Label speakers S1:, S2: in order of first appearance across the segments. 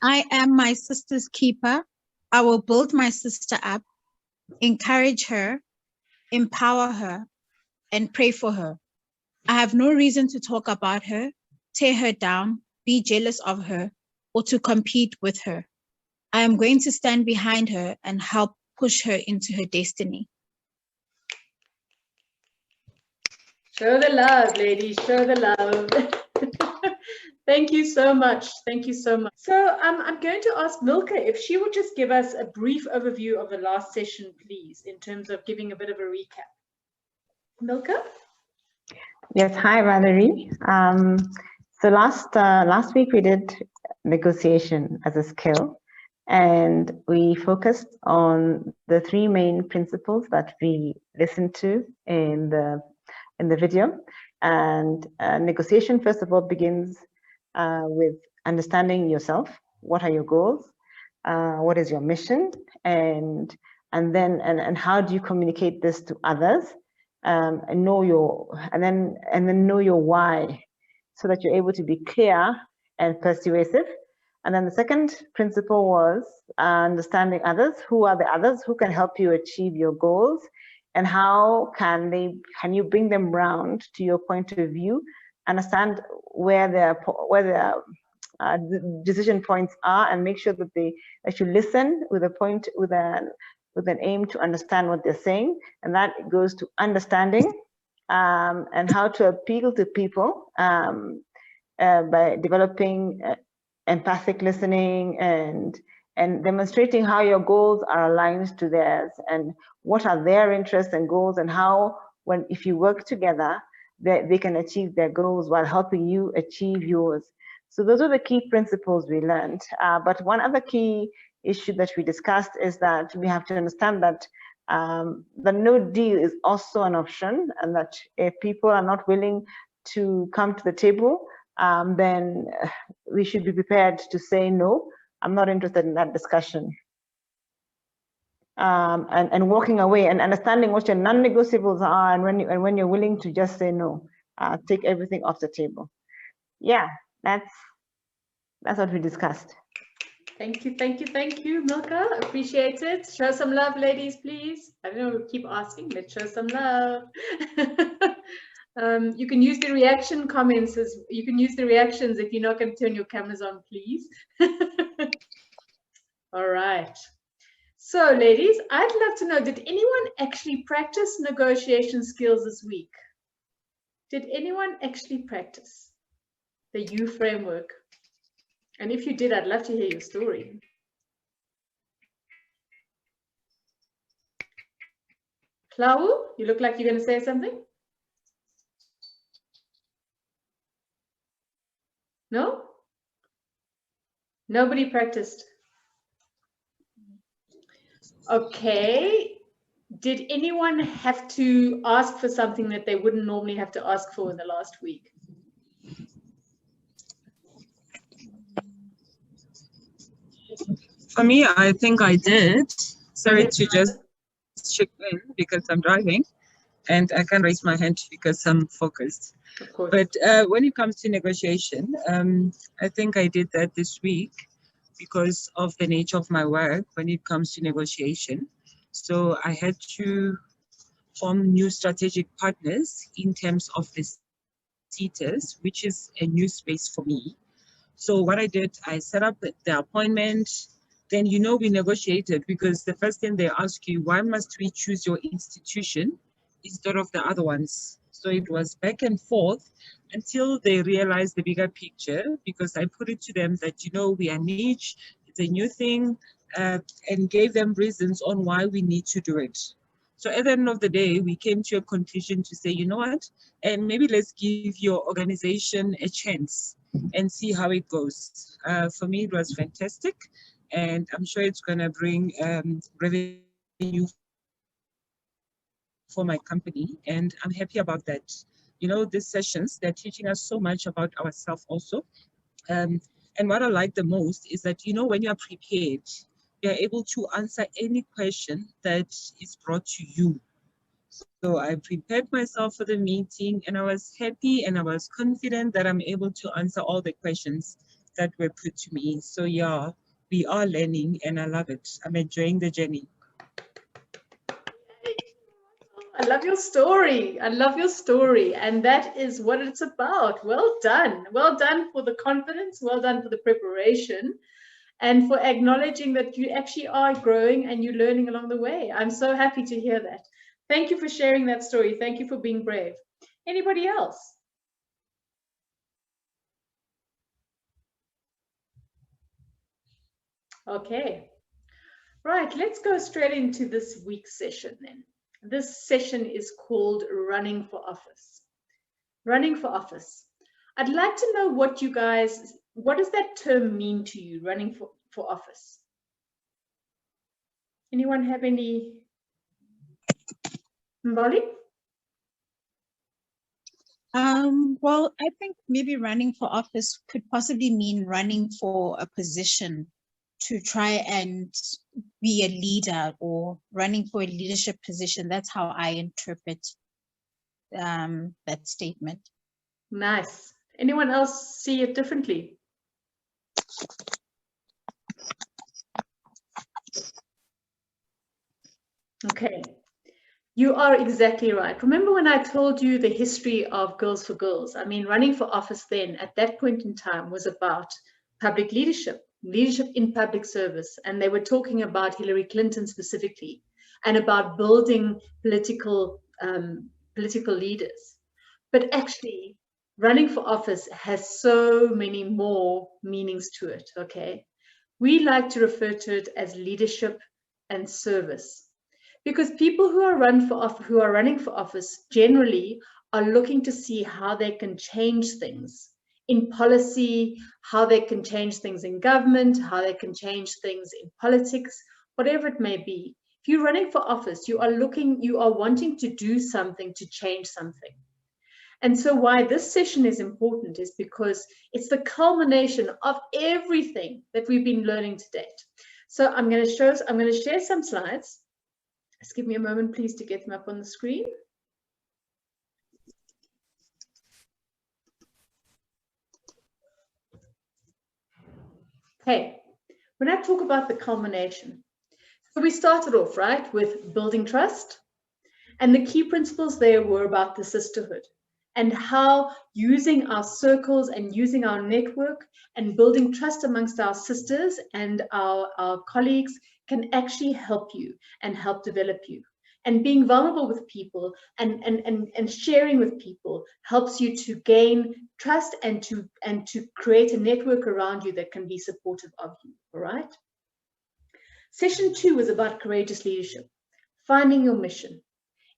S1: I am my sister's keeper. I will build my sister up, encourage her, empower her, and pray for her. I have no reason to talk about her, tear her down, be jealous of her, or to compete with her. I am going to stand behind her and help push her into her destiny.
S2: Show the love, ladies, show the love. Thank you so much. Thank you so much. So I'm going to ask Milka if she would just give us a brief overview of the last session, please, in terms of giving a bit of a recap. Milka?
S3: Yes, hi, Valerie. So last week we did negotiation as a skill, and we focused on the three main principles that we listened to in the video. And negotiation, first of all, begins with understanding yourself. What are your goals? What is your mission? And then how do you communicate this to others? And know and then know your why, so that you're able to be clear and persuasive. And then the second principle was understanding others. Who are the others who can help you achieve your goals, and how can you bring them round to your point of view, understand where their decision points are, and make sure that you listen with an aim to understand what they're saying. And that goes to understanding and how to appeal to people by developing empathic listening and demonstrating how your goals are aligned to theirs, and what are their interests and goals, and how, if you work together, they can achieve their goals while helping you achieve yours. So those are the key principles we learned. But one other key issue that we discussed is that we have to understand that the no deal is also an option, and that if people are not willing to come to the table, then we should be prepared to say no. I'm not interested in that discussion. And walking away and understanding what your non-negotiables are, and when you're willing to just say no, take everything off the table. Yeah, that's what we discussed.
S2: Thank you, Milka. Appreciate it. Show some love, ladies, please. I don't know, we'll keep asking. Let's show some love. You can use the reaction comments you can use the reactions if you're not going to turn your cameras on, please. All right. So, ladies, I'd love to know, did anyone actually practice negotiation skills this week? Did anyone actually practice the U framework? And if you did, I'd love to hear your story. Klau, you look like you're going to say something. No? Nobody practiced. Okay. Did anyone have to ask for something that they wouldn't normally have to ask for in the last week?
S4: For me, I think I did. Sorry to just chip in because I'm driving and I can't raise my hand because I'm focused.
S2: Of course.
S4: But when it comes to negotiation, I think I did that this week because of the nature of my work when it comes to negotiation. So I had to form new strategic partners in terms of the seaters, which is a new space for me. So what I did, I set up the appointment. Then, we negotiated, because the first thing they ask you, why must we choose your institution instead of the other ones? So it was back and forth until they realized the bigger picture, because I put it to them that, we are niche, it's a new thing, and gave them reasons on why we need to do it. So at the end of the day, we came to a conclusion to say, you know what, and maybe let's give your organization a chance and see how it goes. For me, it was fantastic. And I'm sure it's going to bring revenue for my company. And I'm happy about that. These sessions, they're teaching us so much about ourselves also. And what I like the most is that, when you're prepared, you're able to answer any question that is brought to you. So I prepared myself for the meeting, and I was happy and I was confident that I'm able to answer all the questions. that were put to me. So yeah, we are learning and I love it. I'm enjoying the journey.
S2: I love your story. I love your story. And that is what it's about. Well done. Well done for the confidence. Well done for the preparation and for acknowledging that you actually are growing and you're learning along the way. I'm so happy to hear that. Thank you for sharing that story. Thank you for being brave. Anybody else? Okay. Right, let's go straight into this week's session then. This session is called Running for Office. Running for office. I'd like to know what you guys, what does that term mean to you, running for office? Anyone have any? Mbali?
S1: Well, I think maybe running for office could possibly mean running for a position to try and be a leader or running for a leadership position. That's how I interpret that statement.
S2: Nice. Anyone else see it differently? Okay. You are exactly right. Remember when I told you the history of Girls for Girls? I mean, running for office then at that point in time was about public leadership, leadership in public service. And they were talking about Hillary Clinton specifically and about building political leaders. But actually, running for office has so many more meanings to it, okay? We like to refer to it as leadership and service. Because people who are running for office generally are looking to see how they can change things in policy, how they can change things in government, how they can change things in politics, whatever it may be. If you're running for office, you are wanting to do something to change something. And so why this session is important is because it's the culmination of everything that we've been learning to date. So I'm going to share some slides. Just give me a moment, please, to get them up on the screen. Okay, when I talk about the culmination, so we started off, right, with building trust. And the key principles there were about the sisterhood and how using our circles and using our network and building trust amongst our sisters and our colleagues can actually help you and help develop you. And being vulnerable with people and sharing with people helps you to gain trust and to create a network around you that can be supportive of you, all right? Session 2 was about courageous leadership, finding your mission,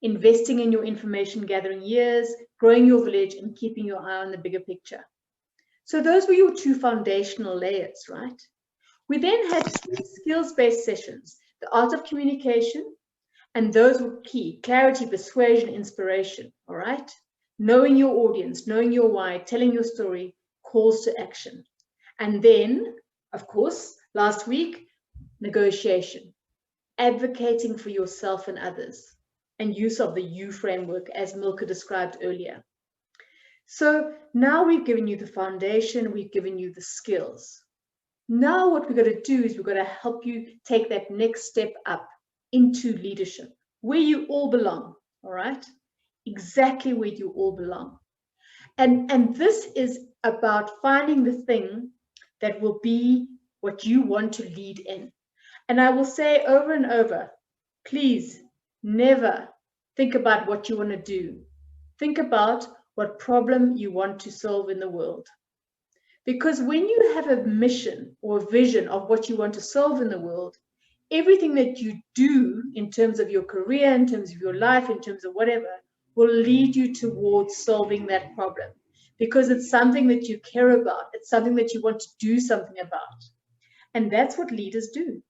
S2: investing in your information gathering years, growing your village, and keeping your eye on the bigger picture. So those were your 2 foundational layers, right? We then had 3 skills-based sessions, the art of communication, and those were key: clarity, persuasion, inspiration, all right? Knowing your audience, knowing your why, telling your story, calls to action. And then, of course, last week, negotiation, advocating for yourself and others, and use of the U framework as Milka described earlier. So now we've given you the foundation, we've given you the skills. Now what we're going to do is we're going to help you take that next step up into leadership, where you all belong, all right? Exactly where you all belong. And this is about finding the thing that will be what you want to lead in. And I will say over and over, please never think about what you want to do. Think about what problem you want to solve in the world. Because when you have a mission or a vision of what you want to solve in the world, everything that you do in terms of your career, in terms of your life, in terms of whatever, will lead you towards solving that problem. Because it's something that you care about. It's something that you want to do something about. And that's what leaders do.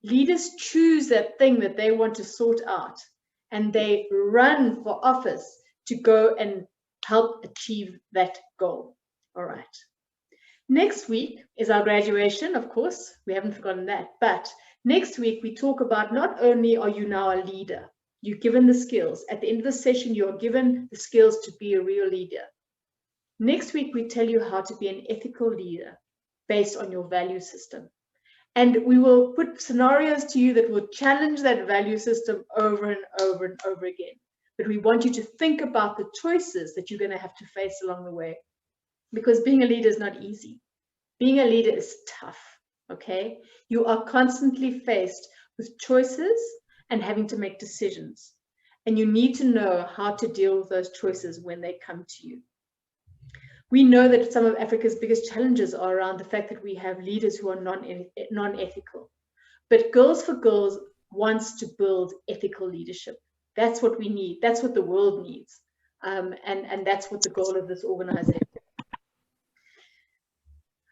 S2: Leaders choose that thing that they want to sort out, and they run for office to go and help achieve that goal. All right. Next week is our graduation, of course. We haven't forgotten that. But next week, we talk about not only are you now a leader, you're given the skills. At the end of the session, you are given the skills to be a real leader. Next week, we tell you how to be an ethical leader. based on your value system. And we will put scenarios to you that will challenge that value system over and over and over again. But we want you to think about the choices that you're going to have to face along the way. Because being a leader is not easy. Being a leader is tough, okay? You are constantly faced with choices and having to make decisions. And you need to know how to deal with those choices when they come to you. We know that some of Africa's biggest challenges are around the fact that we have leaders who are non-ethical. But Girls for Girls wants to build ethical leadership. That's what we need. That's what the world needs. And that's what the goal of this organization is.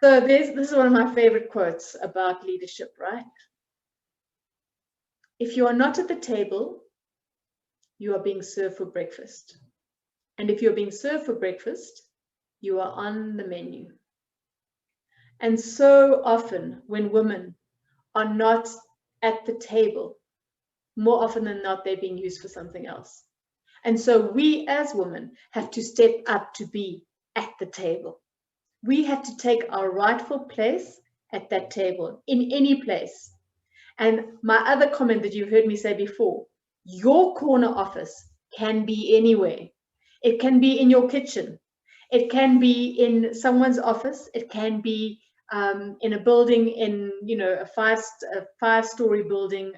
S2: So this is one of my favorite quotes about leadership, right? If you are not at the table, you are being served for breakfast. And if you're being served for breakfast, you are on the menu. And so often when women are not at the table, more often than not, they're being used for something else. And so we as women have to step up to be at the table. We have to take our rightful place at that table, in any place. And my other comment that you've heard me say before, your corner office can be anywhere. It can be in your kitchen. It can be in someone's office. It can be in a building, in a five-story building.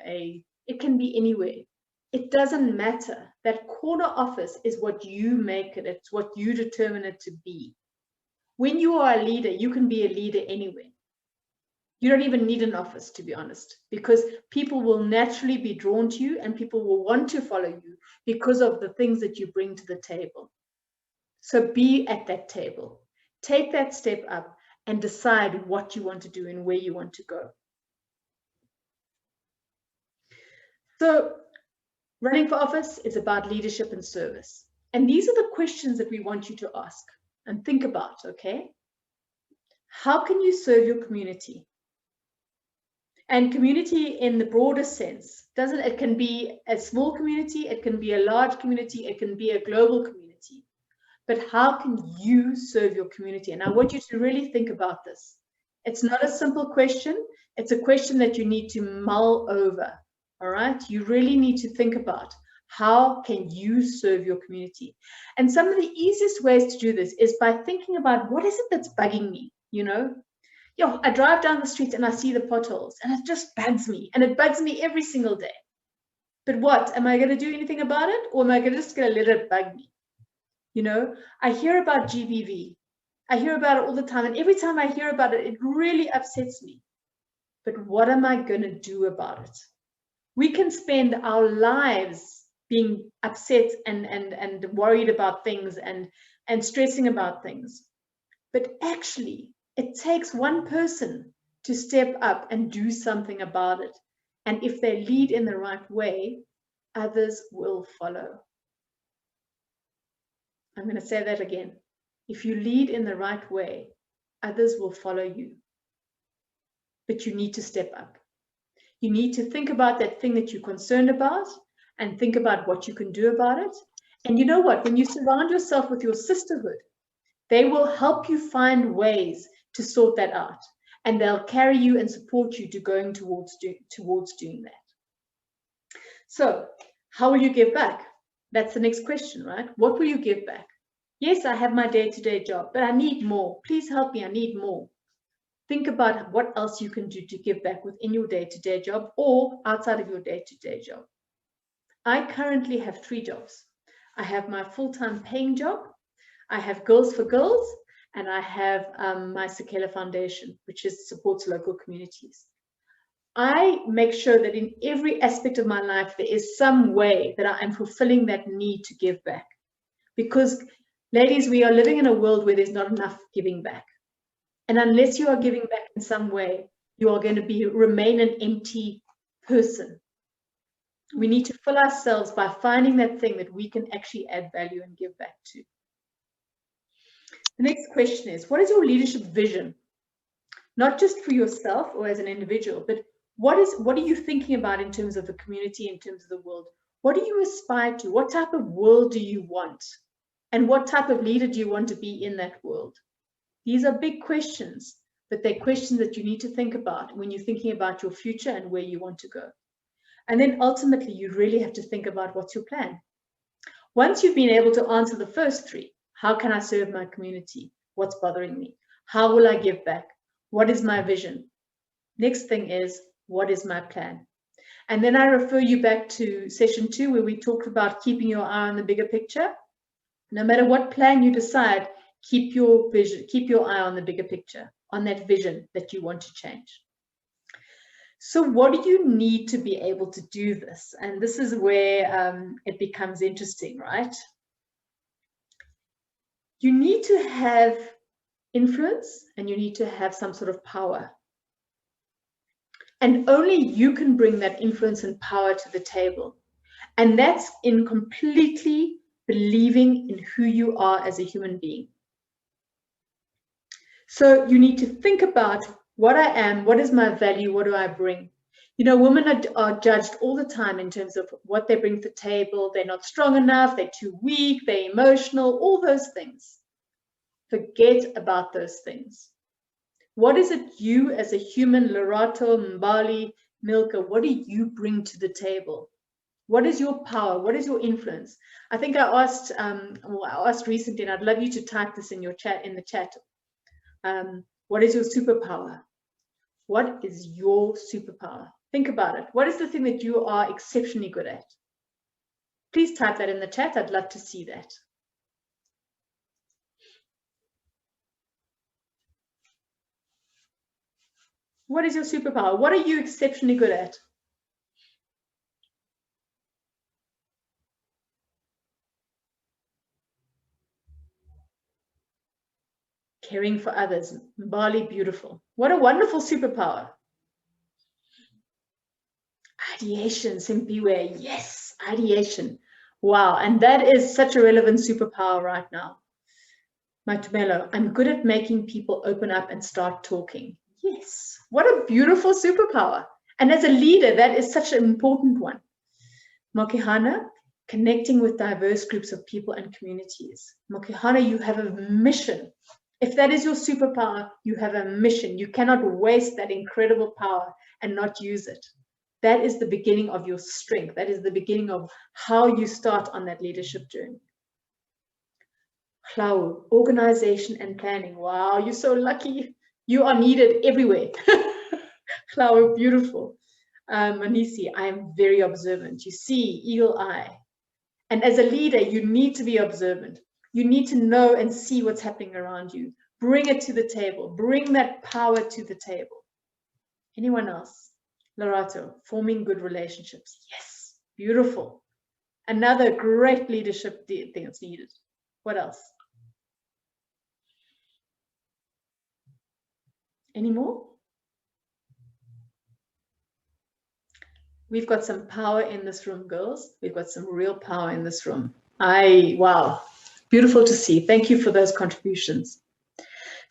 S2: It can be anywhere. It doesn't matter. That corner office is what you make it. It's what you determine it to be. When you are a leader, you can be a leader anywhere. You don't even need an office, to be honest, because people will naturally be drawn to you and people will want to follow you because of the things that you bring to the table. So be at that table. Take that step up and decide what you want to do and where you want to go. So running for office is about leadership and service. And these are the questions that we want you to ask and think about, okay? How can you serve your community? And community in the broader sense, it can be a small community, it can be a large community, it can be a global community. But how can you serve your community? And I want you to really think about this. It's not a simple question. It's a question that you need to mull over, all right? You really need to think about how can you serve your community? And some of the easiest ways to do this is by thinking about what is it that's bugging me, I drive down the street and I see the potholes and it just bugs me, and it bugs me every single day. But what? Am I going to do anything about it, or am I just going to let it bug me? I hear about GBV. I hear about it all the time, and every time I hear about it, it really upsets me. But what am I going to do about it? We can spend our lives being upset and worried about things and stressing about things. But actually, it takes one person to step up and do something about it. And if they lead in the right way, others will follow. I'm going to say that again. If you lead in the right way, others will follow you. But you need to step up. You need to think about that thing that you're concerned about and think about what you can do about it. And you know what? When you surround yourself with your sisterhood, they will help you find ways to sort that out. And they'll carry you and support you to going towards doing that. So how will you give back? That's the next question, right? What will you give back? Yes, I have my day-to-day job, but I need more. Please help me, I need more. Think about what else you can do to give back within your day-to-day job or outside of your day-to-day job. I currently have 3 jobs. I have my full-time paying job, I have Girls for Girls, and I have my Sekela Foundation, which supports local communities. I make sure that in every aspect of my life, there is some way that I am fulfilling that need to give back. Because, ladies, we are living in a world where there's not enough giving back. And unless you are giving back in some way, you are going to remain an empty person. We need to fill ourselves by finding that thing that we can actually add value and give back to. The next question is, what is your leadership vision? Not just for yourself or as an individual, but what are you thinking about in terms of the community, in terms of the world? What do you aspire to? What type of world do you want? And what type of leader do you want to be in that world? These are big questions, but they're questions that you need to think about when you're thinking about your future and where you want to go. And then ultimately, you really have to think about what's your plan. Once you've been able to answer the first three, how can I serve my community? What's bothering me? How will I give back? What is my vision? Next thing is, what is my plan? And then I refer you back to session 2, where we talked about keeping your eye on the bigger picture. No matter what plan you decide, keep your vision, keep your eye on the bigger picture, on that vision that you want to change. So what do you need to be able to do this? And this is where it becomes interesting, right? You need to have influence and you need to have some sort of power. And only you can bring that influence and power to the table. And that's in completely believing in who you are as a human being. So you need to think about what I am, what is my value, what do I bring? You know, women are judged all the time in terms of what they bring to the table. They're not strong enough, they're too weak, they're emotional, all those things. Forget about those things. What is it you as a human, Lerato, Mbali, Milka, what do you bring to the table? What is your power? What is your influence? I think I asked recently, and I'd love you to type this in your chat, in the chat. What is your superpower? What is your superpower? Think about it. What is the thing that you are exceptionally good at? Please type that in the chat. I'd love to see that. What is your superpower? What are you exceptionally good at? Caring for others. Mbali, beautiful. What a wonderful superpower. Ideation, Simpiwe. Yes, ideation. Wow, and that is such a relevant superpower right now. Matumelo, I'm good at making people open up and start talking. Yes, what a beautiful superpower. And as a leader, that is such an important one. Mokihana, connecting with diverse groups of people and communities. Mokihana, you have a mission. If that is your superpower, you have a mission. You cannot waste that incredible power and not use it. That is the beginning of your strength. That is the beginning of how you start on that leadership journey. Cloud, organization and planning. Wow, you're so lucky. You are needed everywhere. Cloud, beautiful. Manisi, I am very observant. You see, eagle eye. And as a leader, you need to be observant. You need to know and see what's happening around you. Bring it to the table. Bring that power to the table. Anyone else? Lerato, forming good relationships. Yes, beautiful. Another great leadership thing that's needed. What else? Any more? We've got some power in this room, girls. We've got some real power in this room. Wow, beautiful to see. Thank you for those contributions.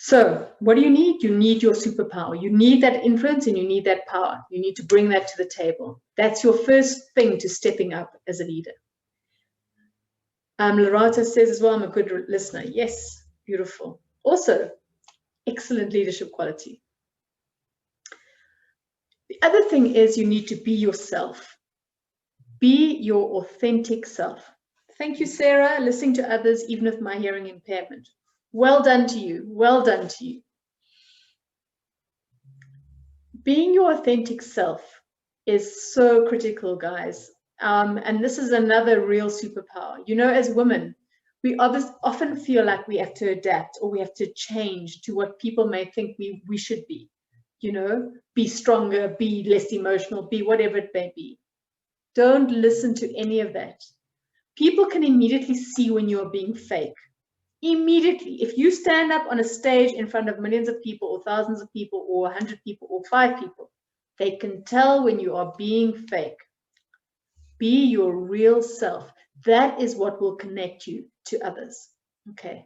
S2: So what do you need? You need your superpower. You need that influence and you need that power. You need to bring that to the table. That's your first thing to stepping up as a leader. Lorata says as well, I'm a good listener. Yes, beautiful. Also, excellent leadership quality. The other thing is you need to be yourself. Be your authentic self. Thank you, Sarah. Listening to others, even with my hearing impairment. Well done to you. Well done to you. Being your authentic self is so critical, guys. And this is another real superpower. You know, as women, we often feel like we have to adapt or we have to change to what people may think we should be. You know, be stronger, be less emotional, be whatever it may be. Don't listen to any of that. People can immediately see when you're being fake. Immediately. If you stand up on a stage in front of millions of people or thousands of people or 100 people or 5 people, they can tell when you are being fake. Be your real self. That is what will connect you to others. Okay.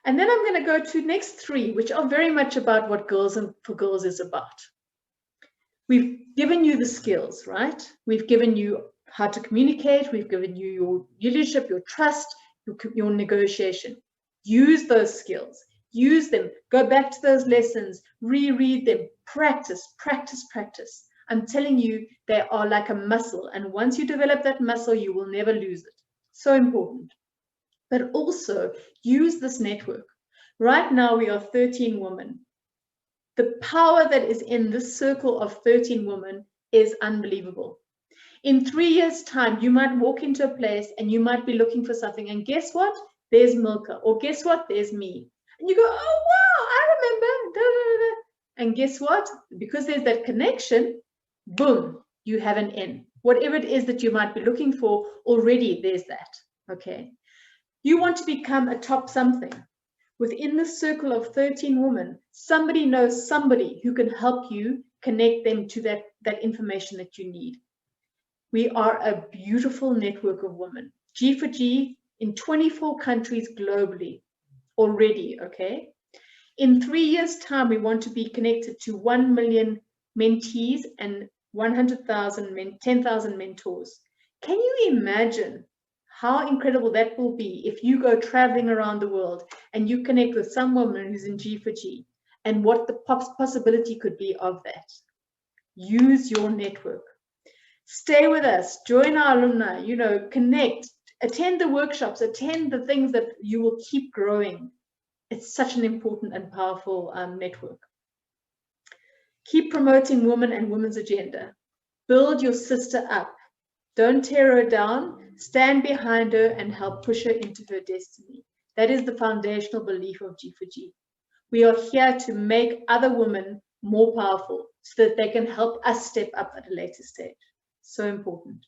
S2: And then I'm going to go to next 3, which are very much about what Girls and for Girls is about. We've given you the skills, right? We've given you how to communicate. We've given you your leadership, your trust, your negotiation. Use those skills. use them, go back to those lessons, reread them, practice, practice, practice. I'm telling you, they are like a muscle. And once you develop that muscle, you will never lose it. So important. But also use this network. Right now, we are 13 women. The power that is in this circle of 13 women is unbelievable. In 3 years' time, you might walk into a place and you might be looking for something. And guess what? There's Milka. Or guess what? There's me. And you go, oh, wow, I remember. Da, da, da. And guess what? Because there's that connection, boom, you have an in. Whatever it is that you might be looking for, already there's that. Okay. You want to become a top something. Within the circle of 13 women, somebody knows somebody who can help you connect them to that information that you need. We are a beautiful network of women. G4G in 24 countries globally already, okay? In 3 years' time, we want to be connected to 1 million mentees and 10,000 mentors. Can you imagine how incredible that will be if you go traveling around the world and you connect with some woman who's in G4G and what the possibility could be of that? Use your network. Stay with us, join our alumni, you know, connect, attend the workshops, attend the things that you will keep growing. It's such an important and powerful network. Keep promoting women and women's agenda. Build your sister up. Don't tear her down. Stand behind her and help push her into her destiny. That is the foundational belief of G4G. We are here to make other women more powerful so that they can help us step up at a later stage. So important.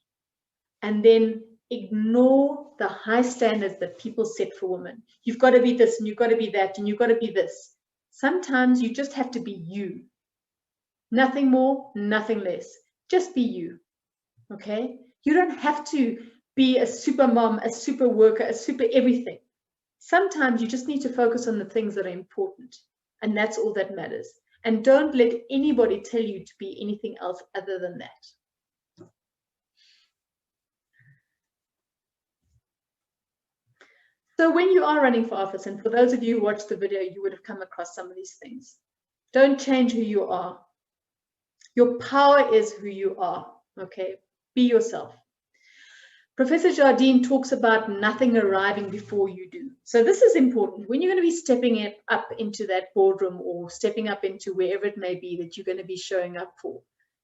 S2: And then ignore the high standards that people set for women. You've got to be this and you've got to be that and you've got to be this. Sometimes you just have to be you. Nothing more, nothing less. Just be you. Okay? You don't have to be a super mom, a super worker, a super everything. Sometimes you just need to focus on the things that are important. And that's all that matters. And don't let anybody tell you to be anything else other than that. So when you are running for office, and for those of you who watched the video, you would have come across some of these things. Don't change who you are. Your power is who you are, okay? Be yourself. Professor Jardine talks about nothing arriving before you do. So this is important. When you're going to be stepping up into that boardroom or stepping up into wherever it may be that you're going to be showing up for,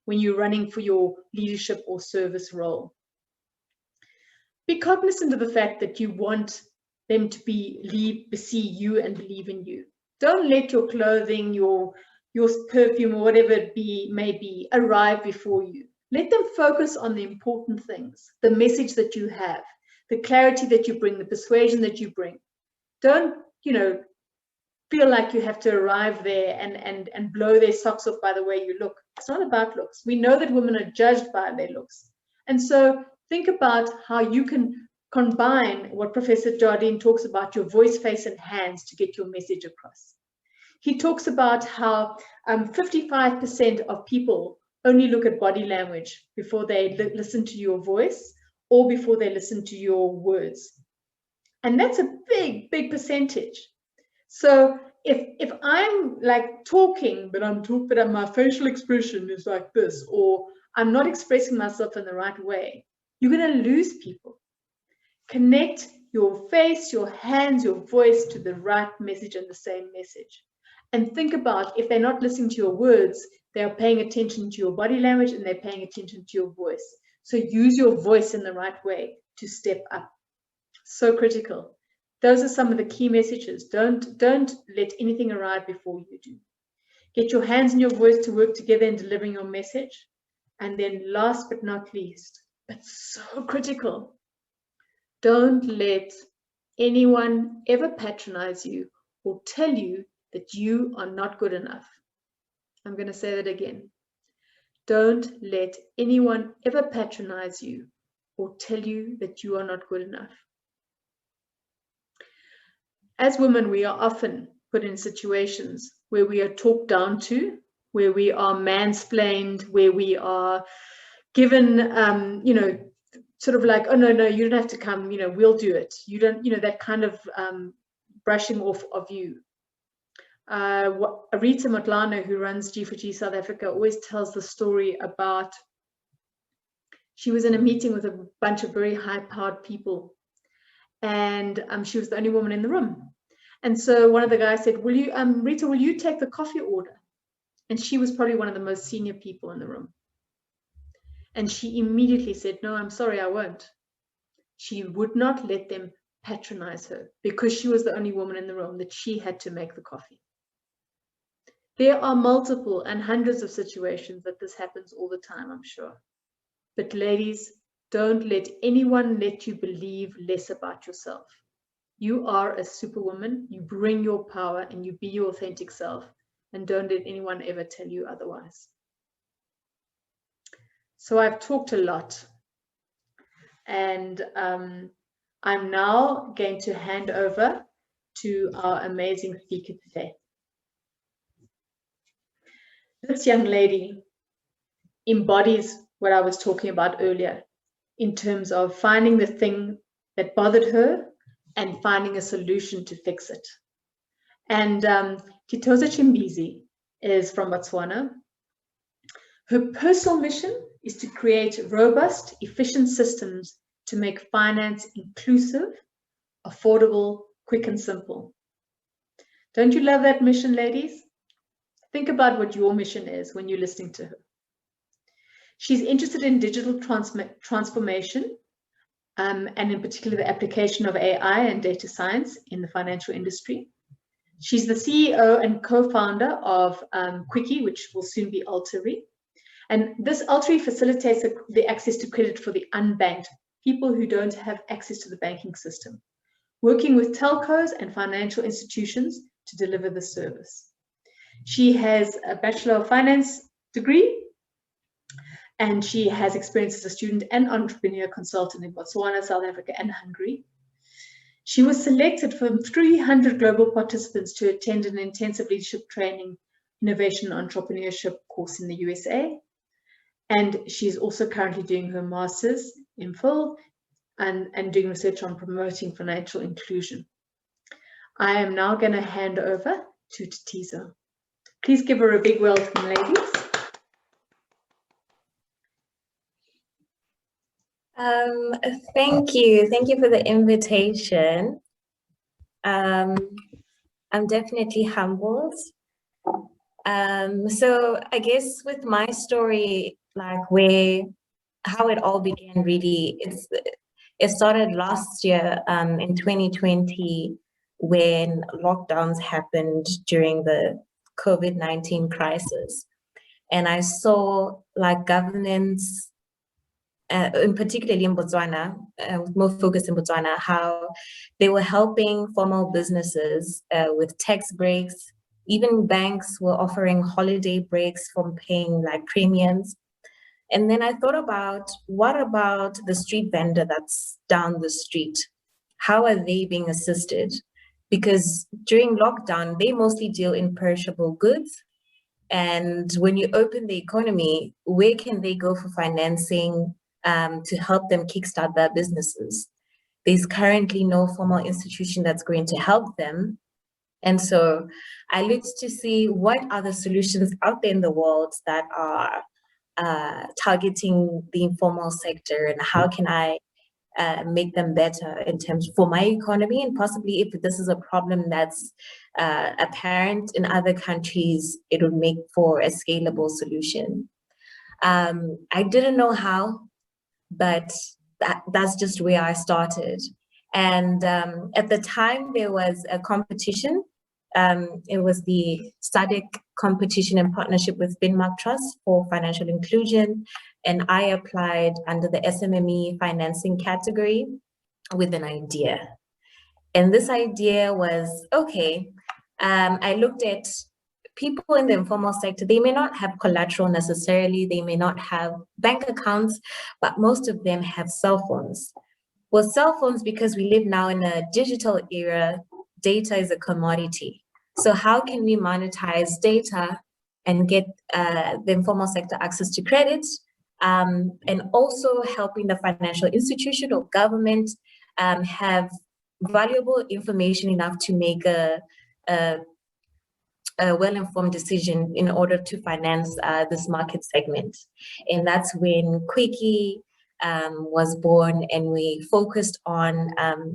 S2: when you're running for your leadership or service role. Be cognizant of the fact that you want them to see you and believe in you. Don't let your clothing, your perfume, or whatever it may be, arrive before you. Let them focus on the important things, the message that you have, the clarity that you bring, the persuasion that you bring. Don't, feel like you have to arrive there and blow their socks off by the way you look. It's not about looks. We know that women are judged by their looks. And so think about how you can combine what Professor Jardine talks about, your voice, face, and hands to get your message across. He talks about how 55% of people only look at body language before they listen to your voice or before they listen to your words. And that's a big, big percentage. So if I'm like talking, but my facial expression is like this, or I'm not expressing myself in the right way, you're going to lose people. Connect your face, your hands, your voice to the right message and the same message. And think about if they're not listening to your words, they are paying attention to your body language and they're paying attention to your voice. So use your voice in the right way to step up. So critical. Those are some of the key messages. Don't let anything arrive before you do. Get your hands and your voice to work together in delivering your message. And then last but not least, but so critical, don't let anyone ever patronize you or tell you that you are not good enough. I'm going to say that again. Don't let anyone ever patronize you or tell you that you are not good enough. As women, we are often put in situations where we are talked down to, where we are mansplained, where we are given, sort of like, oh, no, you don't have to come, we'll do it. You don't, that kind of brushing off of you. Rita Motlano, who runs G4G South Africa, always tells the story about she was in a meeting with a bunch of very high-powered people, and she was the only woman in the room. And so one of the guys said, Rita, will you take the coffee order? And she was probably one of the most senior people in the room. And she immediately said, no, I'm sorry, I won't. She would not let them patronize her because she was the only woman in the room, that she had to make the coffee. There are multiple and hundreds of situations that this happens all the time, I'm sure. But ladies, don't let anyone let you believe less about yourself. You are a superwoman. You bring your power and you be your authentic self. And don't let anyone ever tell you otherwise. So I've talked a lot. And I'm now going to hand over to our amazing speaker today. This young lady embodies what I was talking about earlier in terms of finding the thing that bothered her and finding a solution to fix it. And Titose Chembezi is from Botswana. Her personal mission is to create robust, efficient systems to make finance inclusive, affordable, quick and simple. Don't you love that mission, ladies? Think about what your mission is when you're listening to her. She's interested in digital transformation, and in particular the application of AI and data science in the financial industry. She's the CEO and co-founder of Quickie, which will soon be Altery. And this Altery facilitates the access to credit for the unbanked, people who don't have access to the banking system, working with telcos and financial institutions to deliver the service. She has a Bachelor of Finance degree, and she has experience as a student and entrepreneur consultant in Botswana, South Africa, and Hungary. She was selected from 300 global participants to attend an intensive leadership training, innovation and entrepreneurship course in the USA. And she's also currently doing her master's in Phil and doing research on promoting financial inclusion. I am now going to hand over to Titose. Please give her a big welcome, ladies.
S5: Thank you. Thank you for the invitation. I'm definitely humbled. So I guess with my story, like how it all began really, it started last year in 2020 when lockdowns happened during the COVID-19 crisis. And I saw like governments, particularly in Botswana, more focused in Botswana, how they were helping formal businesses with tax breaks. Even banks were offering holiday breaks from paying like premiums. And then I thought about, what about the street vendor that's down the street? How are they being assisted? Because during lockdown, they mostly deal in perishable goods. And when you open the economy, where can they go for financing to help them kickstart their businesses? There's currently no formal institution that's going to help them. And so I looked to see what are the solutions out there in the world that are targeting the informal sector, and how can I make them better in terms for my economy, and possibly if this is a problem that's apparent in other countries, it would make for a scalable solution. I didn't know how, but that's just where I started. And at the time there was a competition. It was the SADC competition in partnership with Finmark Trust for financial inclusion. And I applied under the SMME financing category with an idea. And this idea was, okay, I looked at people in the informal sector. They may not have collateral necessarily, they may not have bank accounts, but most of them have cell phones. Well, cell phones, because we live now in a digital era, data is a commodity. So how can we monetize data and get the informal sector access to credit, and also helping the financial institution or government have valuable information enough to make a a well-informed decision in order to finance this market segment. And that's when Quickie was born, and we focused on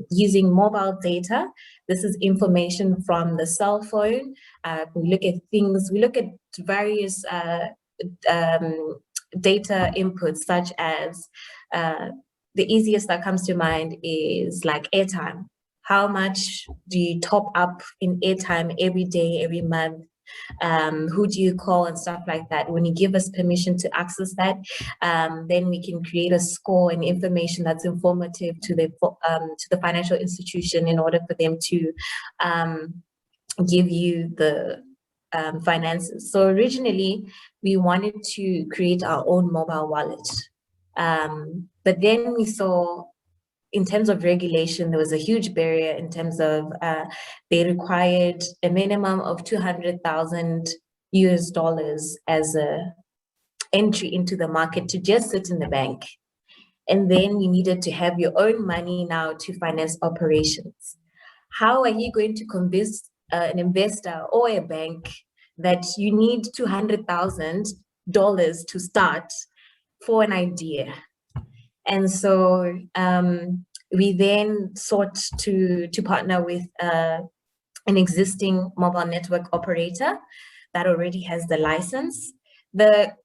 S5: using mobile data. This is information from the cell phone. We look at things, we look at various data inputs, such as the easiest that comes to mind is like airtime. How much do you top up in airtime every day, every month? Who do you call and stuff like that? When you give us permission to access that, then we can create a score and information that's informative to the financial institution in order for them to give you the finances. So originally, we wanted to create our own mobile wallet. But then we saw, in terms of regulation, there was a huge barrier in terms of they required a minimum of $200,000 as a entry into the market to just sit in the bank. And then you needed to have your own money now to finance operations. How are you going to convince an investor or a bank that you need $200,000 to start for an idea? And so we then sought to partner with an existing mobile network operator that already has the license. The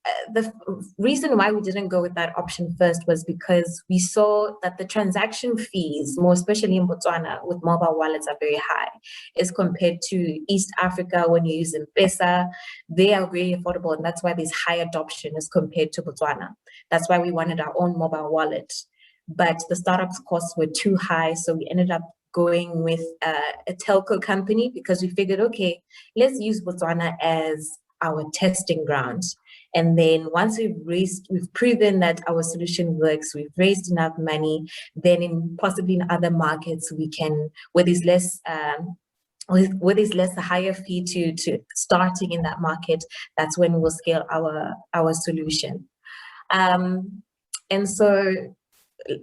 S5: reason why we didn't go with that option first was because we saw that the transaction fees, more especially in Botswana with mobile wallets, are very high as compared to East Africa. When you use M-Pesa, they are very affordable, and that's why there's high adoption as compared to Botswana. That's why we wanted our own mobile wallet, but the startup costs were too high, so we ended up going with a telco company, because we figured, okay, let's use Botswana as our testing ground. And then once we've proven that our solution works, we've raised enough money, then possibly in other markets we can, where there's less a higher fee to starting in that market, that's when we'll scale our solution. And so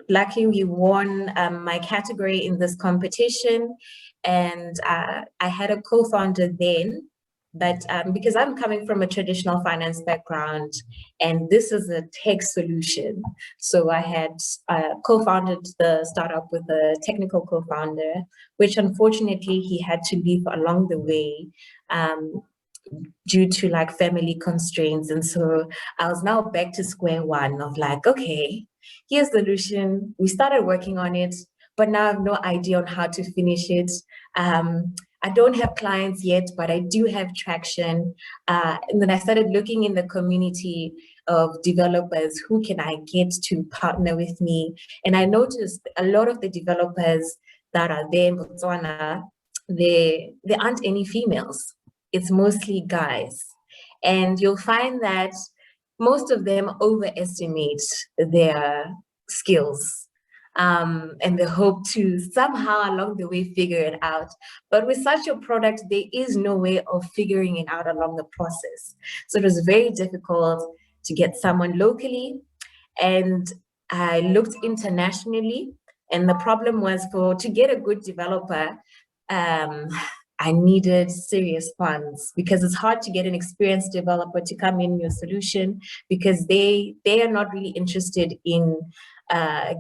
S5: luckily we won my category in this competition, and I had a co-founder then. But because I'm coming from a traditional finance background, and this is a tech solution, so I had co-founded the startup with a technical co-founder, which unfortunately he had to leave along the way due to like family constraints. And so I was now back to square one of like, okay, here's the solution. We started working on it, but now I have no idea on how to finish it. I don't have clients yet, but I do have traction. And then I started looking in the community of developers, who can I get to partner with me? And I noticed a lot of the developers that are there in Botswana, there aren't any females. It's mostly guys. And you'll find that most of them overestimate their skills. And they hope to somehow along the way figure it out. But with such a product, there is no way of figuring it out along the process. So it was very difficult to get someone locally. And I looked internationally, and the problem was to get a good developer, I needed serious funds, because it's hard to get an experienced developer to come in your solution, because they are not really interested in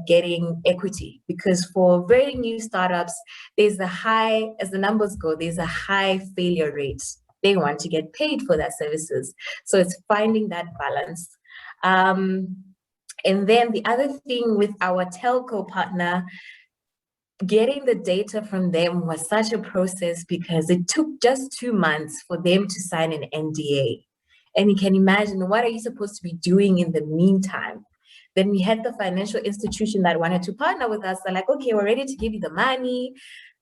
S5: getting equity, because for very new startups, there's a high, as the numbers go, there's a high failure rate. They want to get paid for their services. So it's finding that balance. And then the other thing with our telco partner, getting the data from them was such a process, because it took just 2 months for them to sign an NDA. And you can imagine, what are you supposed to be doing in the meantime? Then we had the financial institution that wanted to partner with us. They're like, okay, we're ready to give you the money,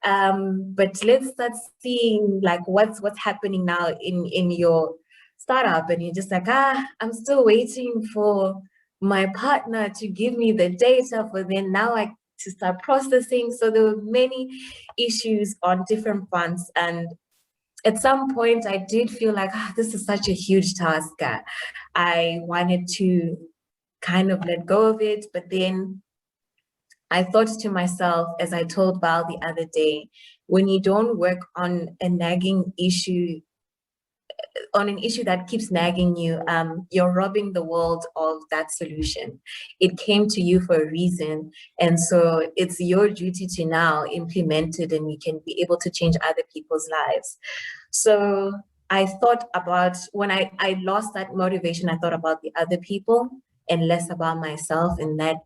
S5: but let's start seeing like what's happening now in your startup. And you're just like, I'm still waiting for my partner to give me the data for then now to start processing. So there were many issues on different fronts. And at some point I did feel like, this is such a huge task. I wanted to kind of let go of it, but then I thought to myself, as I told Val the other day, when you don't work on a nagging issue on an issue that keeps nagging you, you're robbing the world of that solution. It came to you for a reason. And so it's your duty to now implement it, and you can be able to change other people's lives. So I thought about, when I lost that motivation, I thought about the other people and less about myself. And that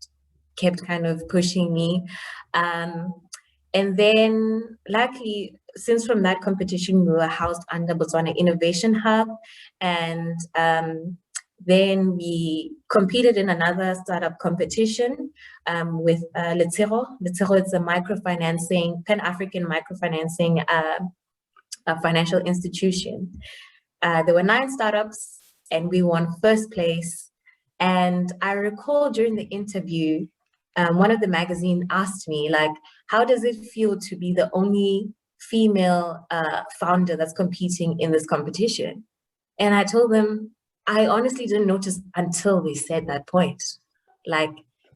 S5: kept kind of pushing me. And then luckily, since from that competition, we were housed under Botswana Innovation Hub. And then we competed in another startup competition with Letero. Letero is a microfinancing, Pan-African microfinancing financial institution. There were 9 startups and we won first place. And I recall during the interview, one of the magazine asked me, like, how does it feel to be the only female founder that's competing in this competition? And I told them, I honestly didn't notice until they said that point. Like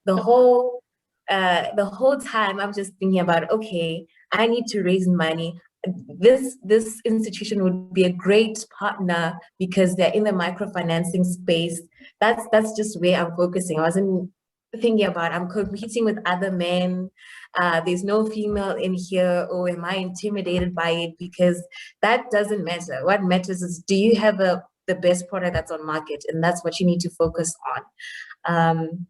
S5: the whole time I'm just thinking about, okay, I need to raise money. This institution would be a great partner because they're in the microfinancing space. That's just where I'm focusing. I wasn't thinking about I'm competing with other men. There's no female in here, or am I intimidated by it? Because that doesn't matter. What matters is, do you have the best product that's on market? And that's what you need to focus on.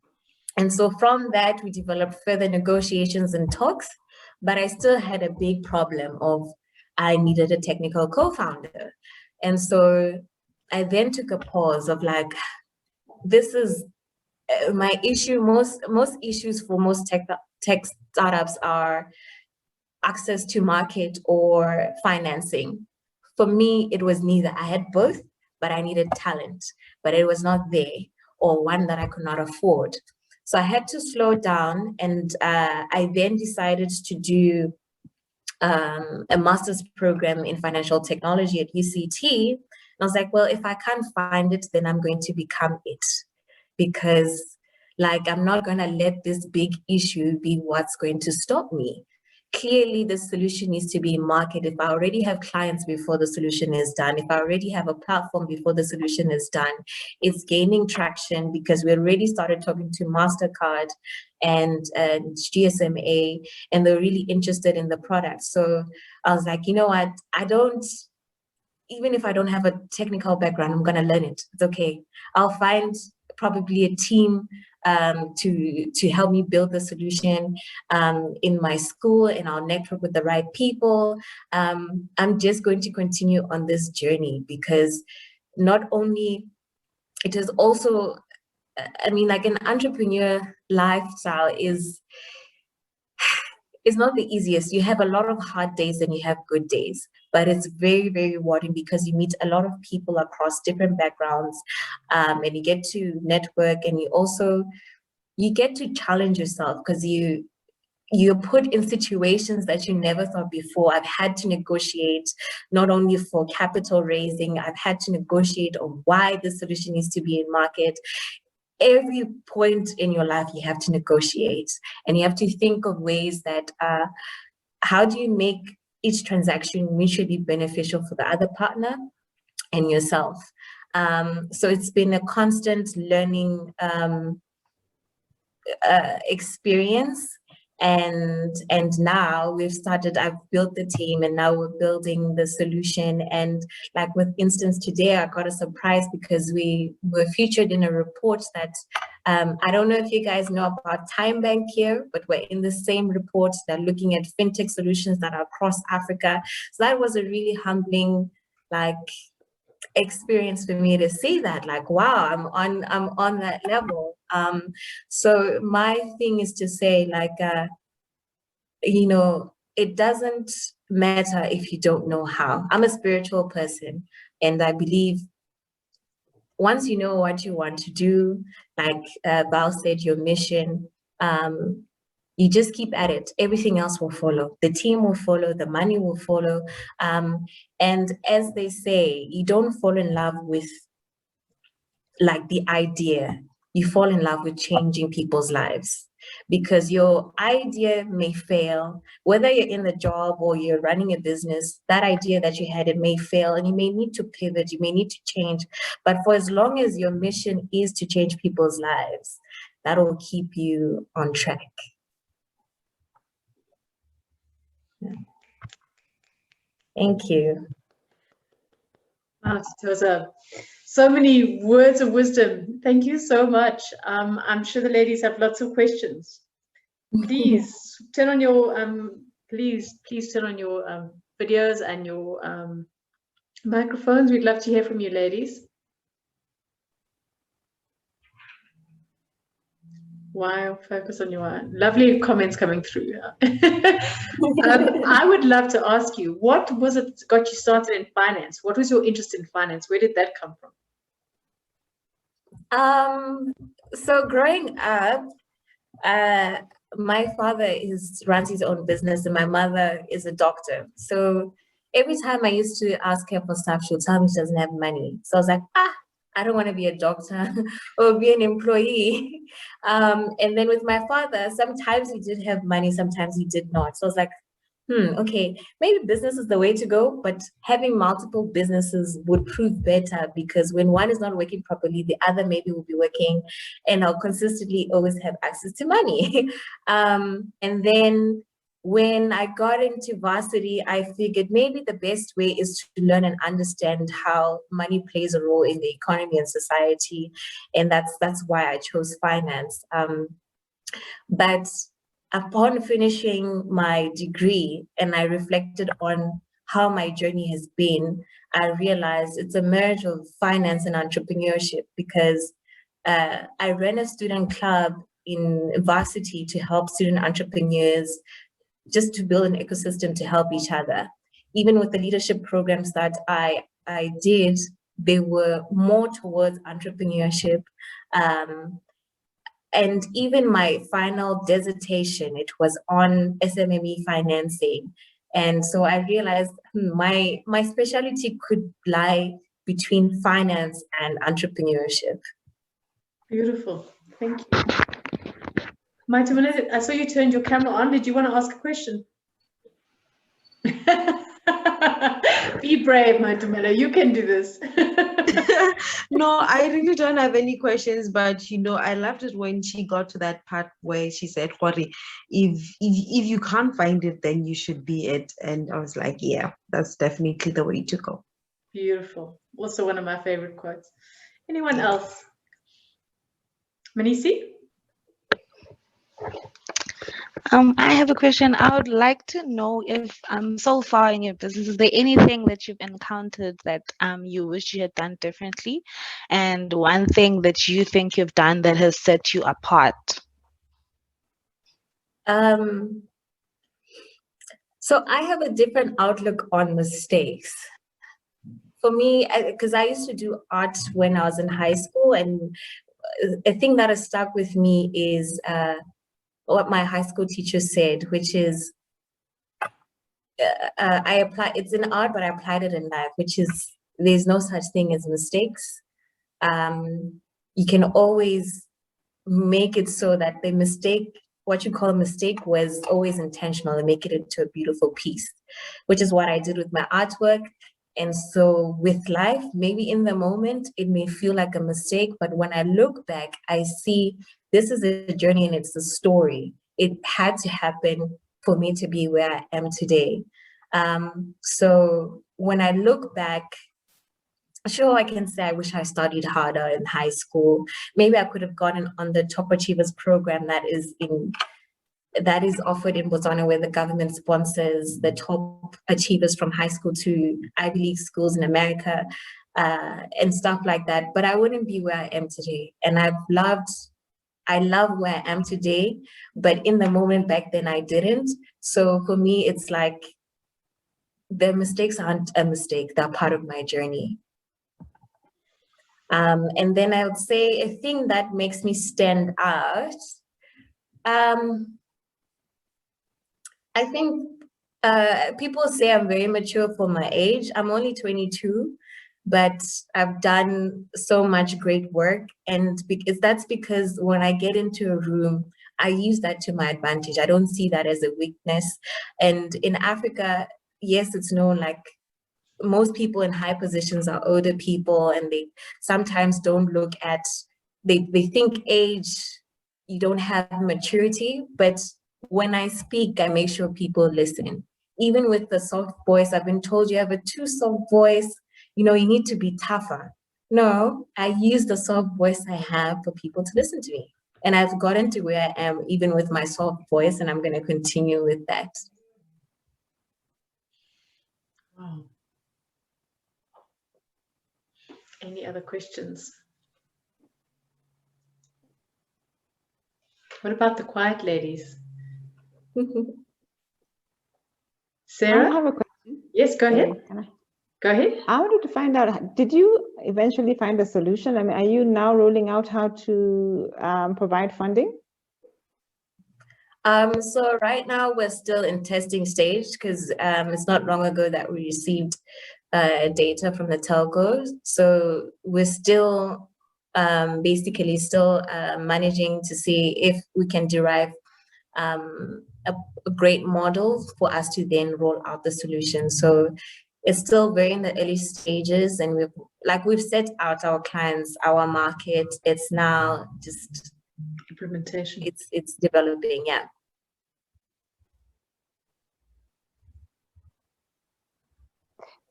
S5: And so from that, we developed further negotiations and talks, but I still had a big problem of I needed a technical co-founder. And so I then took a pause of like, this is my issue. Most issues for most tech startups are access to market or financing. For me, it was neither. I had both, but I needed talent, but it was not there, or one that I could not afford. So I had to slow down, and I then decided to do a master's program in financial technology at UCT. And I was like, well, if I can't find it, then I'm going to become it. Because like, I'm not going to let this big issue be what's going to stop me. Clearly, the solution needs to be in market. If I already have clients before the solution is done, if I already have a platform before the solution is done, it's gaining traction because we already started talking to MasterCard and GSMA, and they're really interested in the product. So I was like, you know what, even if I don't have a technical background, I'm going to learn it. It's okay. I'll find probably a team to help me build the solution in my school, and I'll network with the right people. I'm just going to continue on this journey, because not only, it is also, I mean, like, an entrepreneur lifestyle is not the easiest. You have a lot of hard days and you have good days, but it's very, very rewarding because you meet a lot of people across different backgrounds, and you get to network, and you get to challenge yourself, because you're put in situations that you never thought before. I've had to negotiate not only for capital raising, I've had to negotiate on why the solution needs to be in market. Every point in your life you have to negotiate, and you have to think of ways that how do you make each transaction mutually beneficial for the other partner and yourself. So it's been a constant learning experience. And now I've built the team, and now we're building the solution. And like, with instance today, I got a surprise because we were featured in a report that I don't know if you guys know about unbanked here, but we're in the same report. They're looking at fintech solutions that are across Africa. So that was a really humbling experience for me to see that, like, wow, I'm on that level. So my thing is to say, like, it doesn't matter if you don't know how. I'm a spiritual person, and I believe once you know what you want to do, like Val said, your mission, you just keep at it. Everything else will follow. The team will follow, the money will follow. And as they say, you don't fall in love with like the idea, you fall in love with changing people's lives. because your idea may fail. Whether you're in the job or you're running a business, that idea that you had, it may fail, and you may need to pivot, you may need to change. But for as long as your mission is to change people's lives, that will keep you on track. Yeah. Thank you.
S2: Wow, Titose, so many words of wisdom. Thank you so much. I'm sure the ladies have lots of questions. Please turn on your please turn on your videos and your microphones. We'd love to hear from you, ladies. Wow, focus on your lovely comments coming through. I would love to ask you, what was it got you started in finance? What was your interest in finance? Where did that come from?
S5: So growing up, my father runs his own business and my mother is a doctor. So every time I used to ask her for stuff, she would tell me she doesn't have money. So I was like, I don't want to be a doctor or be an employee. And then with my father, sometimes he did have money, sometimes he did not. So I was like, okay, maybe business is the way to go, but having multiple businesses would prove better, because when one is not working properly, the other maybe will be working, and I'll consistently always have access to money. And then when I got into varsity, I figured maybe the best way is to learn and understand how money plays a role in the economy and society. And that's why I chose finance. But upon finishing my degree and I reflected on how my journey has been, I realized it's a merge of finance and entrepreneurship, because I ran a student club in varsity to help student entrepreneurs, just to build an ecosystem to help each other. Even with the leadership programs that I did, they were more towards entrepreneurship. And even my final dissertation, it was on SMME financing. And so I realized my specialty could lie between finance and entrepreneurship.
S2: Beautiful. Thank you. Matumela, I saw you turned your camera on. Did you want to ask a question? Be brave, Matumela. You can do this.
S6: No, I really don't have any questions, but you know, I loved it when she got to that part where she said, Kori, if you can't find it, then you should be it. And I was like, yeah, that's definitely the way to go.
S2: Beautiful. Also one of my favorite quotes. Anyone else? Manisi?
S7: I have a question. I would like to know if so far in your business, is there anything that you've encountered that you wish you had done differently, and one thing that you think you've done that has set you apart?
S5: So I have a different outlook on mistakes. For me, because I used to do art when I was in high school, and a thing that has stuck with me is what my high school teacher said, which is, it's in art, but I applied it in life, which is, there's no such thing as mistakes. You can always make it so that the mistake, what you call a mistake, was always intentional, and make it into a beautiful piece, which is what I did with my artwork. And so with life, maybe in the moment, it may feel like a mistake, but when I look back, I see this is a journey and it's a story. It had to happen for me to be where I am today. So when I look back, sure, I can say I wish I studied harder in high school. Maybe I could have gotten on the Top Achievers program that is offered in Botswana, where the government sponsors the top achievers from high school to Ivy League schools in America, and stuff like that. But I wouldn't be where I am today. And I love where I am today, but in the moment back then I didn't. So for me, it's like the mistakes aren't a mistake, they're part of my journey. And then I would say a thing that makes me stand out, I think people say I'm very mature for my age. I'm only 22, but I've done so much great work. And that's because when I get into a room, I use that to my advantage. I don't see that as a weakness. And in Africa, yes, it's known like most people in high positions are older people, and they sometimes don't look at, they think age, you don't have maturity. But when I speak, I make sure people listen. Even with the soft voice, I've been told you have a too soft voice, you know, you need to be tougher. No, I use the soft voice I have for people to listen to me. And I've gotten to where I am, even with my soft voice, and I'm going to continue with that.
S2: Wow. Any other questions? What about the quiet ladies? Sarah?
S3: I have a question.
S2: Yes, go ahead.
S3: Sorry, can I?
S2: Go ahead.
S3: I wanted to find out, did you eventually find a solution? I mean, are you now rolling out how to provide funding?
S5: So right now we're still in testing stage, because it's not long ago that we received data from the telcos. So we're still basically still managing to see if we can derive a great model for us to then roll out the solution. So it's still very in the early stages, and we've set out our clients, our market. It's now just
S2: Implementation.
S5: it's developing, yeah.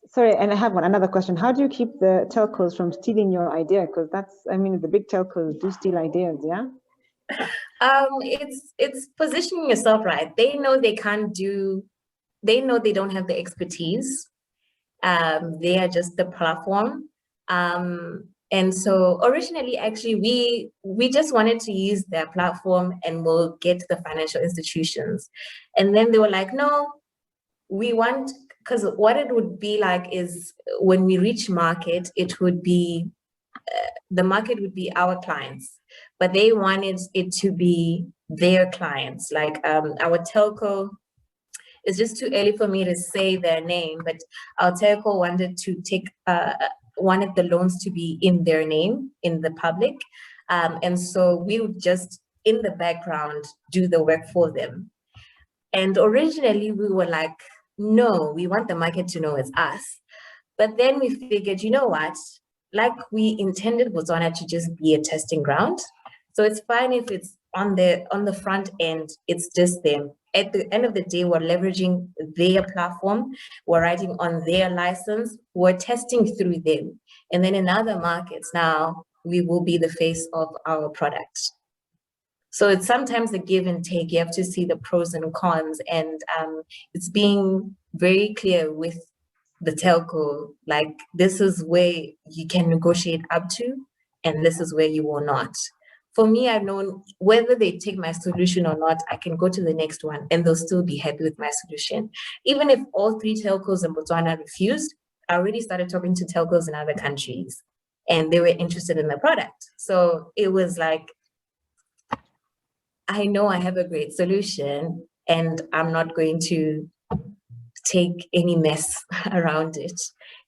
S3: Sorry, and I have another question. How do you keep the telcos from stealing your idea? Because that's, I mean, the big telcos do steal ideas, yeah?
S5: It's positioning yourself right. They know they can't do, they know they don't have the expertise. They are just the platform. And so originally, actually, we just wanted to use their platform and we'll get to the financial institutions. And then they were like, no, we want, because what it would be like is when we reach market, it would be, the market would be our clients, but they wanted it to be their clients. Like our telco, it's just too early for me to say their name, but our telco wanted to take, wanted the loans to be in their name, in the public. And so we would just, in the background, do the work for them. And originally we were like, no, we want the market to know it's us. But then we figured, you know what? Like we intended Botswana to just be a testing ground. So it's fine if it's on the front end, it's just them. At the end of the day, we're leveraging their platform, we're writing on their license, we're testing through them. And then in other markets now, we will be the face of our product. So it's sometimes a give and take. You have to see the pros and cons, and it's being very clear with the telco, like this is where you can negotiate up to, and this is where you will not. For me, I've known whether they take my solution or not, I can go to the next one and they'll still be happy with my solution. Even if all 3 telcos in Botswana refused, I already started talking to telcos in other countries and they were interested in the product. So it was like, I know I have a great solution and I'm not going to take any mess around it.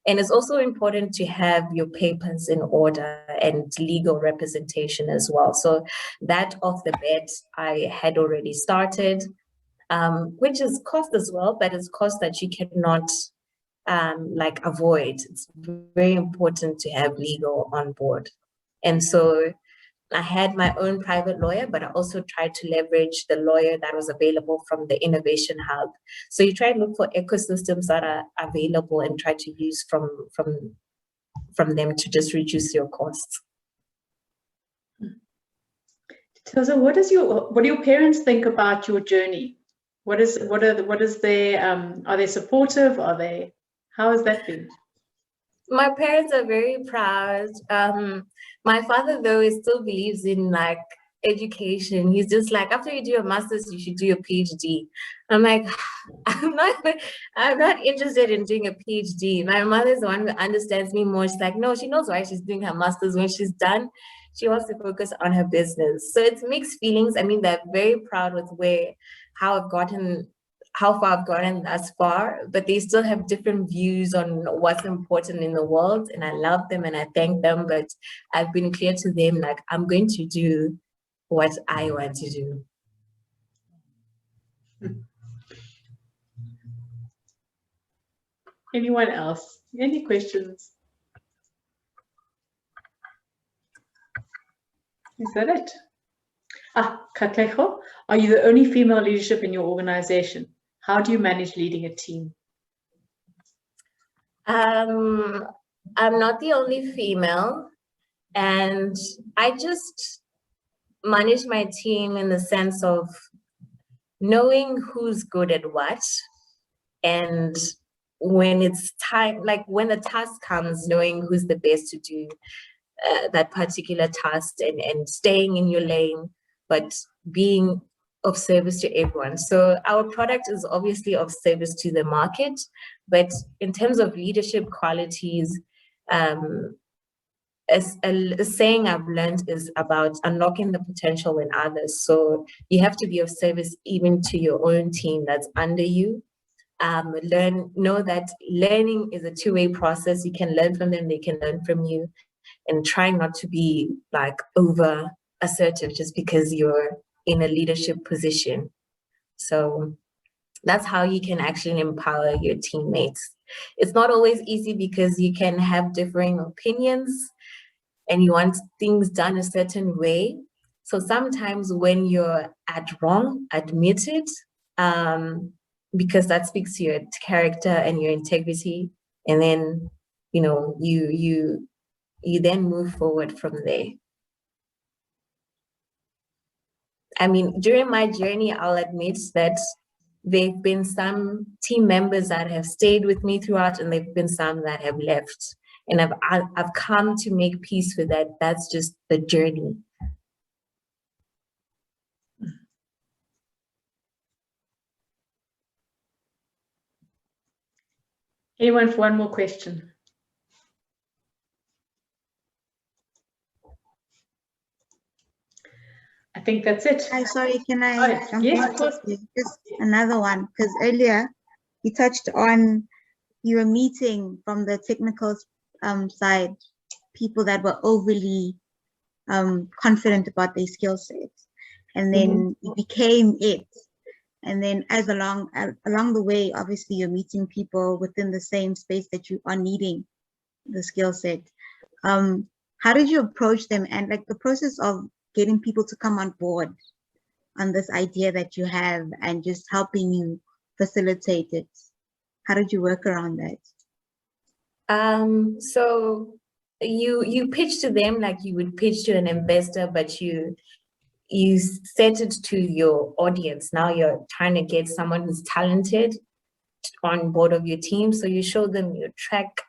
S5: And it's also important to have your papers in order and legal representation as well. So that off the bat, I had already started, which is cost as well, but it's cost that you cannot like avoid. It's very important to have legal on board. And so I had my own private lawyer, but I also tried to leverage the lawyer that was available from the Innovation Hub. So you try to look for ecosystems that are available and try to use from them to just reduce your costs.
S2: So what do your parents think about your journey? What is their are they supportive? How has that been?
S5: My parents are very proud. My father, though, still believes in like education. He's just like, after you do your master's, you should do your PhD. I'm like, I'm not interested in doing a PhD. My mother's the one who understands me more. She's like, no, she knows why she's doing her master's. When she's done, she wants to focus on her business. So it's mixed feelings. I mean, they're very proud with how far I've gotten thus far, but they still have different views on what's important in the world. And I love them and I thank them, but I've been clear to them, like, I'm going to do what I want to do.
S2: Anyone else? Any questions? Is that it? Katlego, are you the only female leadership in your organization? How do you manage leading a team?
S5: I'm not the only female, and I just manage my team in the sense of knowing who's good at what, and when it's time, like when the task comes, knowing who's the best to do that particular task, and staying in your lane, but being of service to everyone. So our product is obviously of service to the market, but in terms of leadership qualities, a saying I've learned is about unlocking the potential in others. So you have to be of service even to your own team that's under you. Know that learning is a two-way process. You can learn from them, they can learn from you, and try not to be like over assertive just because you're in a leadership position. So that's how you can actually empower your teammates. It's not always easy because you can have differing opinions and you want things done a certain way. So sometimes when you're at wrong, admit it, because that speaks to your character and your integrity. And then, you know, you then move forward from there. I mean, during my journey, I'll admit that there've been some team members that have stayed with me throughout, and there've been some that have left. And I've come to make peace with that. That's just the journey.
S2: Anyone for one more question? I think that's it.
S1: Hi, sorry, can I jump
S2: yes,
S1: in?
S2: of course.
S1: Just another one, because earlier you touched on you were meeting from the technical side, people that were overly confident about their skill sets, and then you became it. And then as along the way, obviously you're meeting people within the same space that you are needing the skill set. How did you approach them, and like the process of getting people to come on board on this idea that you have and just helping you facilitate it? How did you work around that?
S5: So you pitch to them like you would pitch to an investor, but you set it to your audience. Now you're trying to get someone who's talented on board of your team. So you show them your track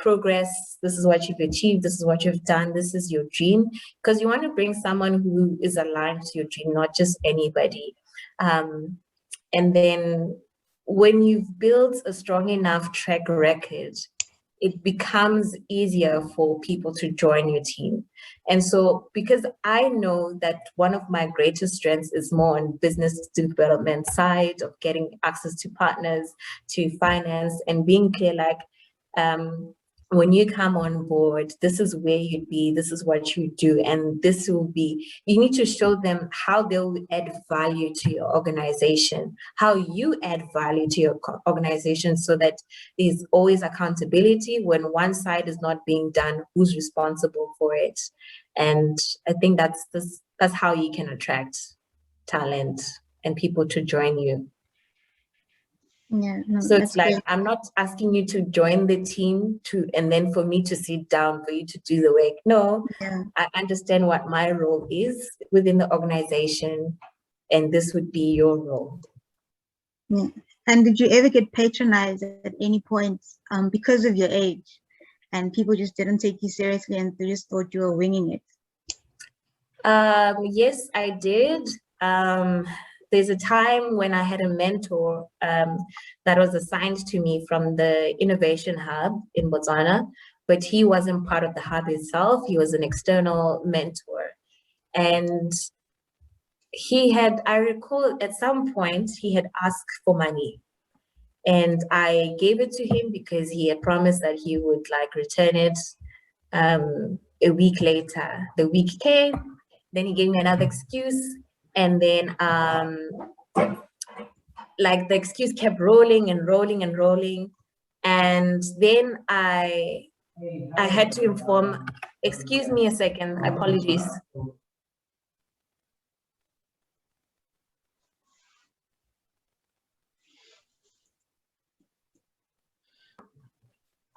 S5: progress. This is what you've achieved. This is what you've done. This is your dream. Because you want to bring someone who is aligned to your dream, not just anybody. And then when you've built a strong enough track record, it becomes easier for people to join your team. And so, because I know that one of my greatest strengths is more on business development side of getting access to partners, to finance, and being clear, like, when you come on board, this is where you'd be, this is what you do, and this will be, you need to show them how they'll add value to your organization, how you add value to your organization, so that there's always accountability. When one side is not being done, who's responsible for it? And I think that's how you can attract talent and people to join you.
S1: Yeah, no,
S5: so it's like,
S1: great.
S5: I'm not asking you to join the team and then for me to sit down for you to do the work. No,
S1: yeah.
S5: I understand what my role is within the organization, and this would be your role.
S1: Yeah. And did you ever get patronized at any point because of your age, and people just didn't take you seriously and they just thought you were winging it?
S5: Yes, I did. There's a time when I had a mentor that was assigned to me from the Innovation Hub in Botswana, but he wasn't part of the hub itself. He was an external mentor. And I recall at some point he had asked for money. And I gave it to him because he had promised that he would like return it a week later. The week came, then he gave me another excuse. And then like the excuse kept rolling and rolling and rolling. And then I had to inform, excuse me a second, apologies.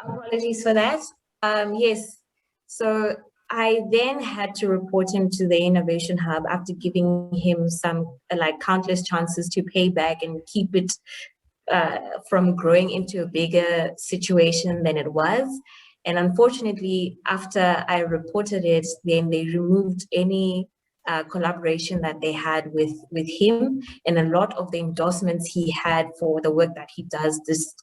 S5: Apologies for that. Yes, so I then had to report him to the Innovation Hub after giving him some like countless chances to pay back and keep it from growing into a bigger situation than it was. And unfortunately, after I reported it, then they removed any collaboration that they had with him, and a lot of the endorsements he had for the work that he does, this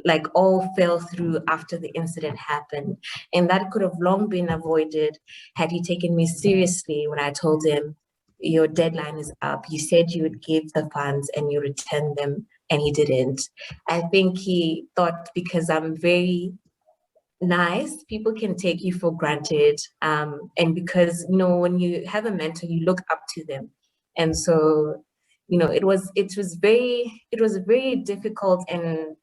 S5: like all fell through after the incident happened. And that could have long been avoided had he taken me seriously when I told him, your deadline is up. You said you would give the funds and you returned them, and he didn't. I think he thought because I'm very nice, people can take you for granted. And because, you know, when you have a mentor, you look up to them. And so, you know, it was a very difficult and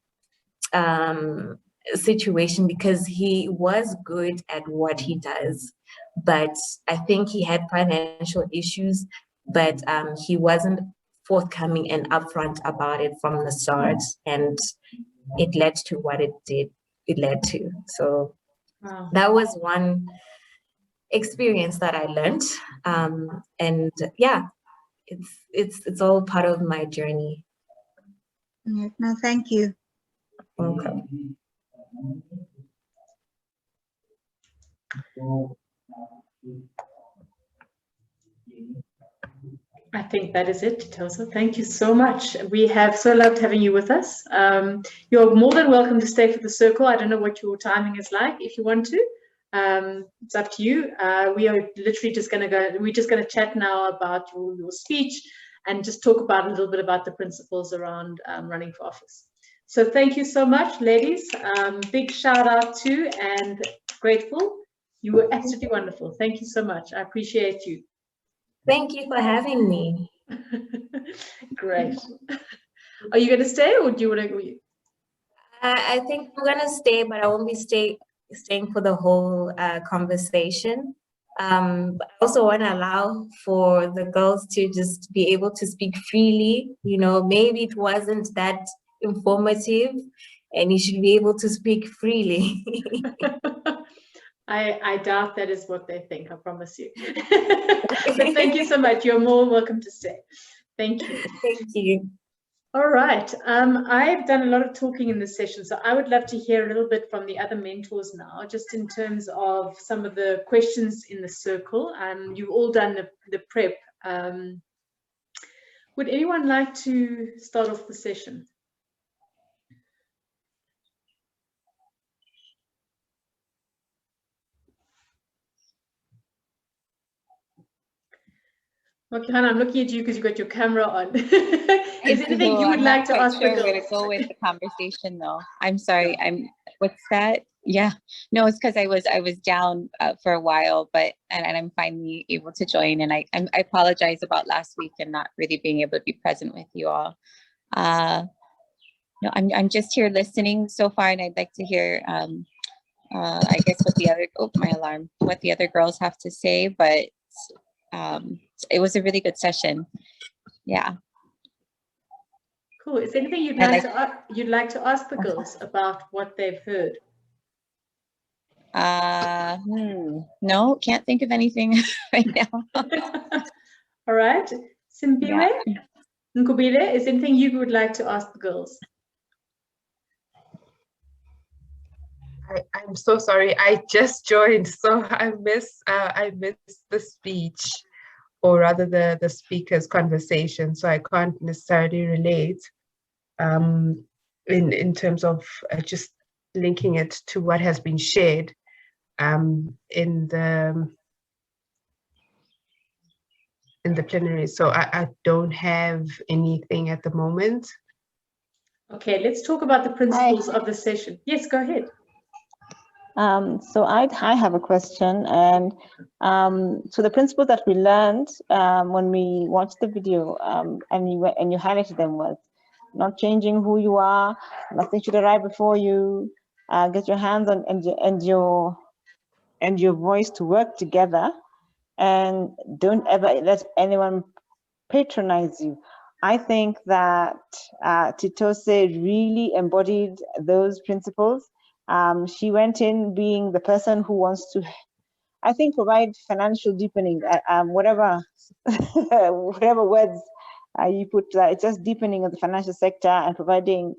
S5: situation because he was good at what he does, but I think he had financial issues, but he wasn't forthcoming and upfront about it from the start, and it led to what it led to. So
S2: Wow.
S5: that was one experience that I learned, and yeah, it's all part of my journey.
S1: No, thank you.
S5: Okay.
S2: I think that is it, Titose. Thank you so much. We have so loved having you with us. You're more than welcome to stay for the circle. I don't know what your timing is like. If you want to, it's up to you. We are literally just going to go. We're just going to chat now about your speech and just talk about a little bit about the principles around running for office. So thank you so much, ladies. Big shout out to and grateful. You were absolutely wonderful. Thank you so much. I appreciate you.
S5: Thank you for having me.
S2: Great. Are you going to stay, or do you want to go?
S5: I think I'm going to stay, but I won't be staying for the whole conversation. But I also want to allow for the girls to just be able to speak freely. You know, maybe it wasn't that informative, and you should be able to speak freely.
S2: I doubt that is what they think, I promise you. But thank you so much. You're more welcome to stay. Thank you.
S5: Thank you.
S2: All right. I've done a lot of talking in this session, so I would love to hear a little bit from the other mentors now, just in terms of some of the questions in the circle. You've all done the prep. Would anyone like to start off the session? Okay, Hannah, I'm looking at you because you've got your camera on. Is there anything you would like to ask the girls?
S8: I'm not quite sure where to go with the conversation, though. I'm sorry. What's that? Yeah. No, it's because I was down for a while, and I'm finally able to join. And I apologize about last week and not really being able to be present with you all. No, I'm just here listening so far, and I'd like to hear, I guess what the other girls have to say, but it was a really good session. Yeah.
S2: Cool. Is there anything you'd like to ask the girls about what they've heard?
S8: No, can't think of anything right now.
S2: All right. Simpiwe, Nkubile, is there anything you would like to ask the girls?
S9: I'm so sorry. I just joined, so I missed the speech, or rather the speaker's conversation. So I can't necessarily relate in terms of just linking it to what has been shared in the plenary. So I don't have anything at the moment.
S2: Okay, let's talk about the principles of the session. Yes, go ahead.
S3: So I have a question, and so the principles that we learned when we watched the video, and you highlighted them, was not changing who you are, nothing should arrive before you, get your hands on and your voice to work together, and don't ever let anyone patronize you. I think that Titose really embodied those principles. She went in being the person who wants to, I think, provide financial deepening, whatever whatever words you put, it's just deepening of the financial sector and providing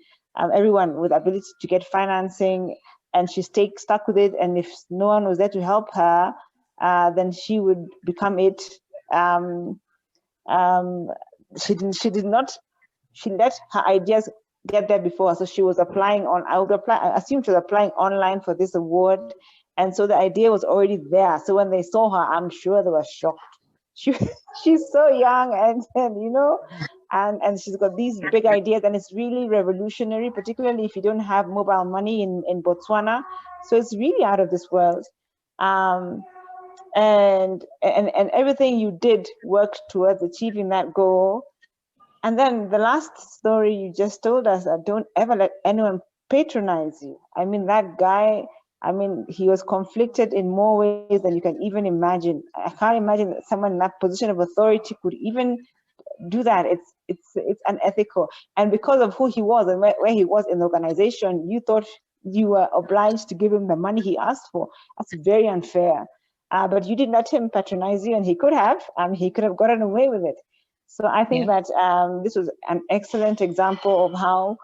S3: everyone with ability to get financing, and she stayed stuck with it. And if no one was there to help her, then she would become it. She let her ideas get there before. So she was applying I assume she was applying online for this award. And so the idea was already there. So when they saw her, I'm sure they were shocked. She's so young and you know, and she's got these big ideas, and it's really revolutionary, particularly if you don't have mobile money in Botswana. So it's really out of this world. And everything you did worked towards achieving that goal. And then the last story you just told us, don't ever let anyone patronize you. I mean, that guy, he was conflicted in more ways than you can even imagine. I can't imagine that someone in that position of authority could even do that. It's unethical. And because of who he was and where he was in the organization, you thought you were obliged to give him the money he asked for. That's very unfair. But you didn't let him patronize you, and he could have gotten away with it. So I think that this was an excellent example of how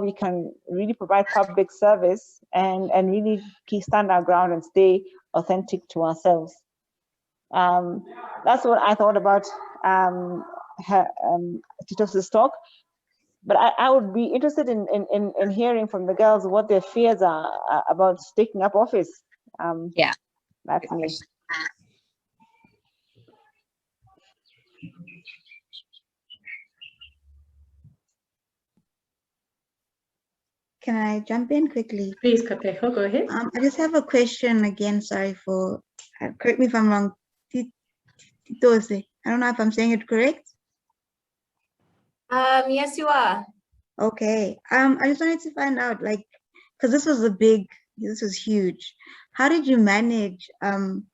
S3: we can really provide public service and really stand our ground and stay authentic to ourselves. That's what I thought about Titose's talk. But I would be interested in hearing from the girls what their fears are about taking up office. That's me.
S1: Can I jump in quickly?
S2: Please, Kapeho, go ahead.
S1: I just have a question again. Sorry for, correct me if I'm wrong. Titose. I don't know if I'm saying it correct.
S5: Yes, you are.
S1: Okay. I just wanted to find out, like, because this was huge. How did you manage, and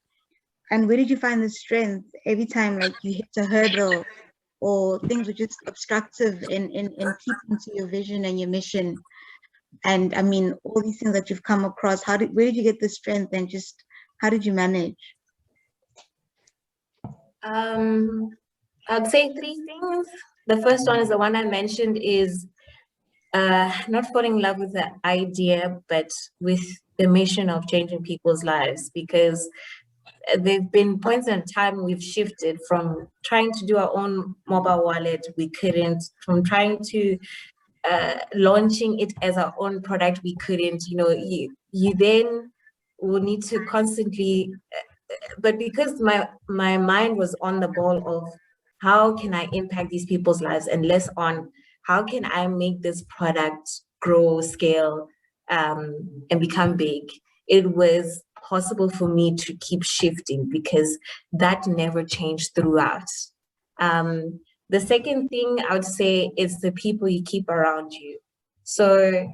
S1: where did you find the strength every time, like, you hit a hurdle or things were just obstructive in keeping to your vision and your mission? And I mean, all these things that you've come across, where did you get the strength, and just how did you manage?
S5: I'd say three things. The first one is the one I mentioned, is not falling in love with the idea, but with the mission of changing people's lives. Because there've been points in time we've shifted from trying to do our own mobile wallet, we couldn't, from trying to launching it as our own product, we couldn't. You know, you then will need to constantly, but because my mind was on the ball of how can I impact these people's lives, and less on how can I make this product grow, scale, and become big, it was possible for me to keep shifting because that never changed throughout. The second thing I would say is the people you keep around you. So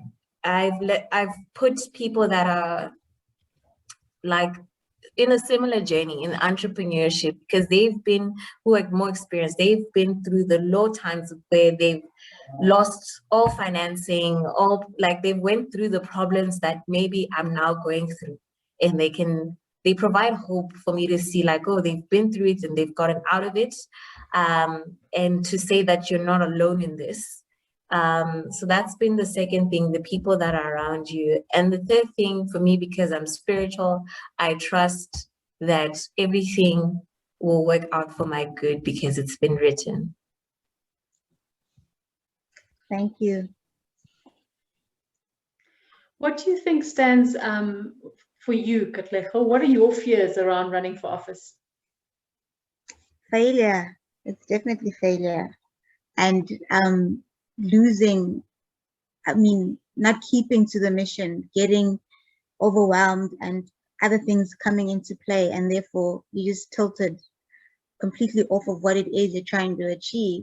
S5: I've put people that are like in a similar journey in entrepreneurship, because who are more experienced, they've been through the low times where they've lost all financing, they've went through the problems that maybe I'm now going through, and they provide hope for me to see, like, oh, they've been through it and they've gotten out of it, and to say that you're not alone in this. So that's been the second thing, the people that are around you. And the third thing for me, because I'm spiritual, I trust that everything will work out for my good because it's been written.
S1: Thank you.
S2: What do you think stands for you, Katlego? What are your fears around running for office?
S1: Failure. It's definitely failure. And losing, not keeping to the mission,
S10: overwhelmed and other things coming into play, and therefore you just tilted completely off of what it is you're trying to achieve.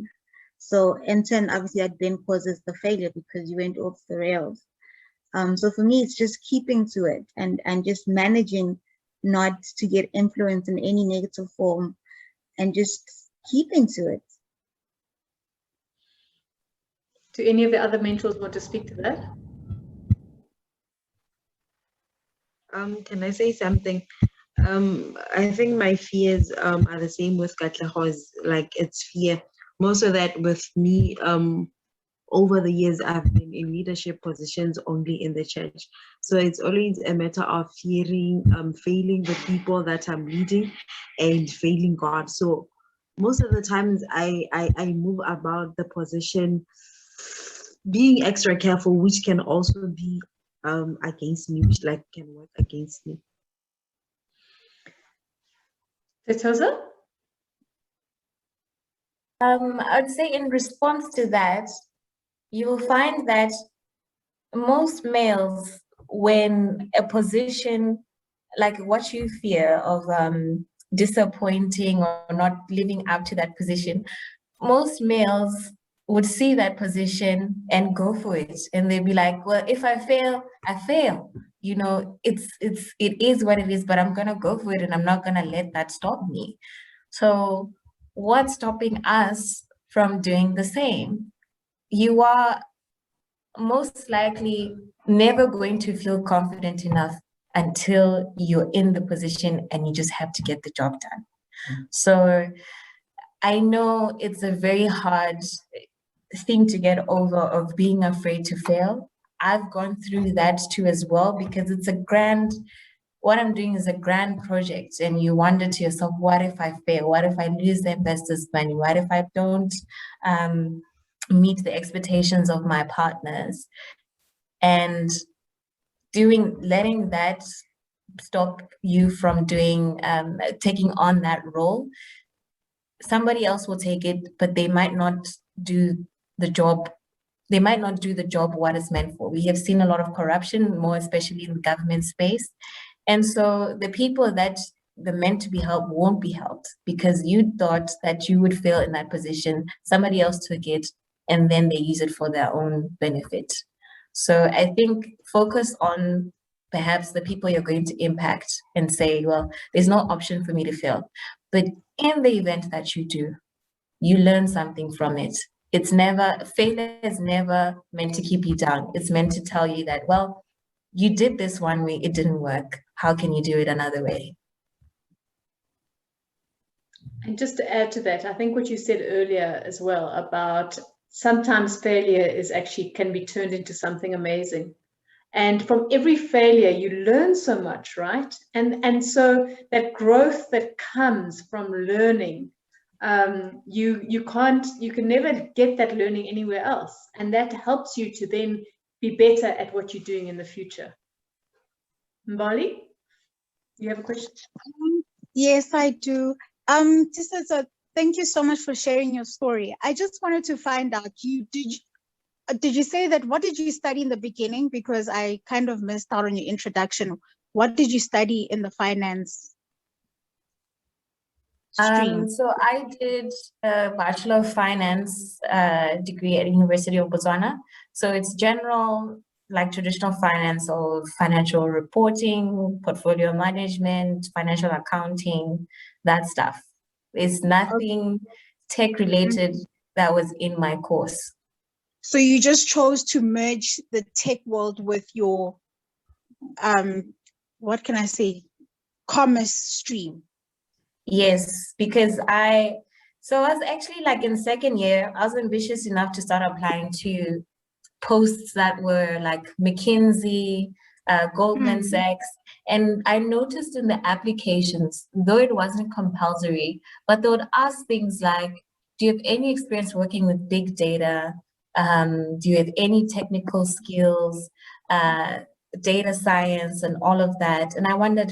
S10: So in turn, obviously that then causes the failure because you went off the rails. So for me, it's just keeping to it and just managing not to get influenced in any negative form and just keeping to it.
S2: Do any of the other mentors want to speak to that?
S6: Can I say something? I think my fears are the same with Katleho's, like it's fear. Most of that with me, over the years, I've been in leadership positions only in the church. So it's always a matter of fearing, failing the people that I'm leading and failing God. So most of the times I move about the position being extra careful, which can also be against me, which like can work against me.
S2: Titose?
S5: I'd say in response to that, you will find that most males, when a position like what you fear of disappointing or not living up to that position, most males would see that position and go for it, and they'd be like, well, if I fail, I fail. You know, it is what it is, but I'm gonna go for it and I'm not gonna let that stop me. So what's stopping us from doing the same? You are most likely never going to feel confident enough until you're in the position and you just have to get the job done. So I know it's a very hard thing to get over, of being afraid to fail. I've gone through that too as well, because it's a grand, what I'm doing is a grand project, and you wonder to yourself, what if I fail? What if I lose the investors' money? What if I don't meet the expectations of my partners? And letting that stop you from taking on that role. Somebody else will take it, but they might not do the job. They might not do the job what it's meant for. We have seen a lot of corruption, more especially in the government space. And so the people that they're meant to be helped won't be helped because you thought that you would fail in that position. Somebody else took it and then they use it for their own benefit. So I think focus on perhaps the people you're going to impact and say, well, there's no option for me to fail. But in the event that you do, you learn something from it. Failure is never meant to keep you down. It's meant to tell you that, well, you did this one way, it didn't work. How can you do it another way?
S2: And just to add to that, I think what you said earlier as well about sometimes failure can be turned into something amazing. And from every failure, you learn so much, right? And so that growth that comes from learning, you can never get that learning anywhere else. And that helps you to then be better at what you're doing in the future. Mbali, you have a question?
S1: Yes, I do. Thank you so much for sharing your story. I just wanted to find out, did you say that, what did you study in the beginning? Because I kind of missed out on your introduction. What did you study in the finance stream?
S5: So I did a Bachelor of Finance degree at University of Botswana. So it's general, like traditional finance, or financial reporting, portfolio management, financial accounting, that stuff. It's nothing tech related that was in my course.
S1: So you just chose to merge the tech world with your, what can I say, commerce stream?
S5: Yes, because I was actually like in second year, I was ambitious enough to start applying to posts that were like McKinsey, Goldman Sachs. And I noticed in the applications, though it wasn't compulsory, but they would ask things like, do you have any experience working with big data? Do you have any technical skills, data science and all of that? And I wondered,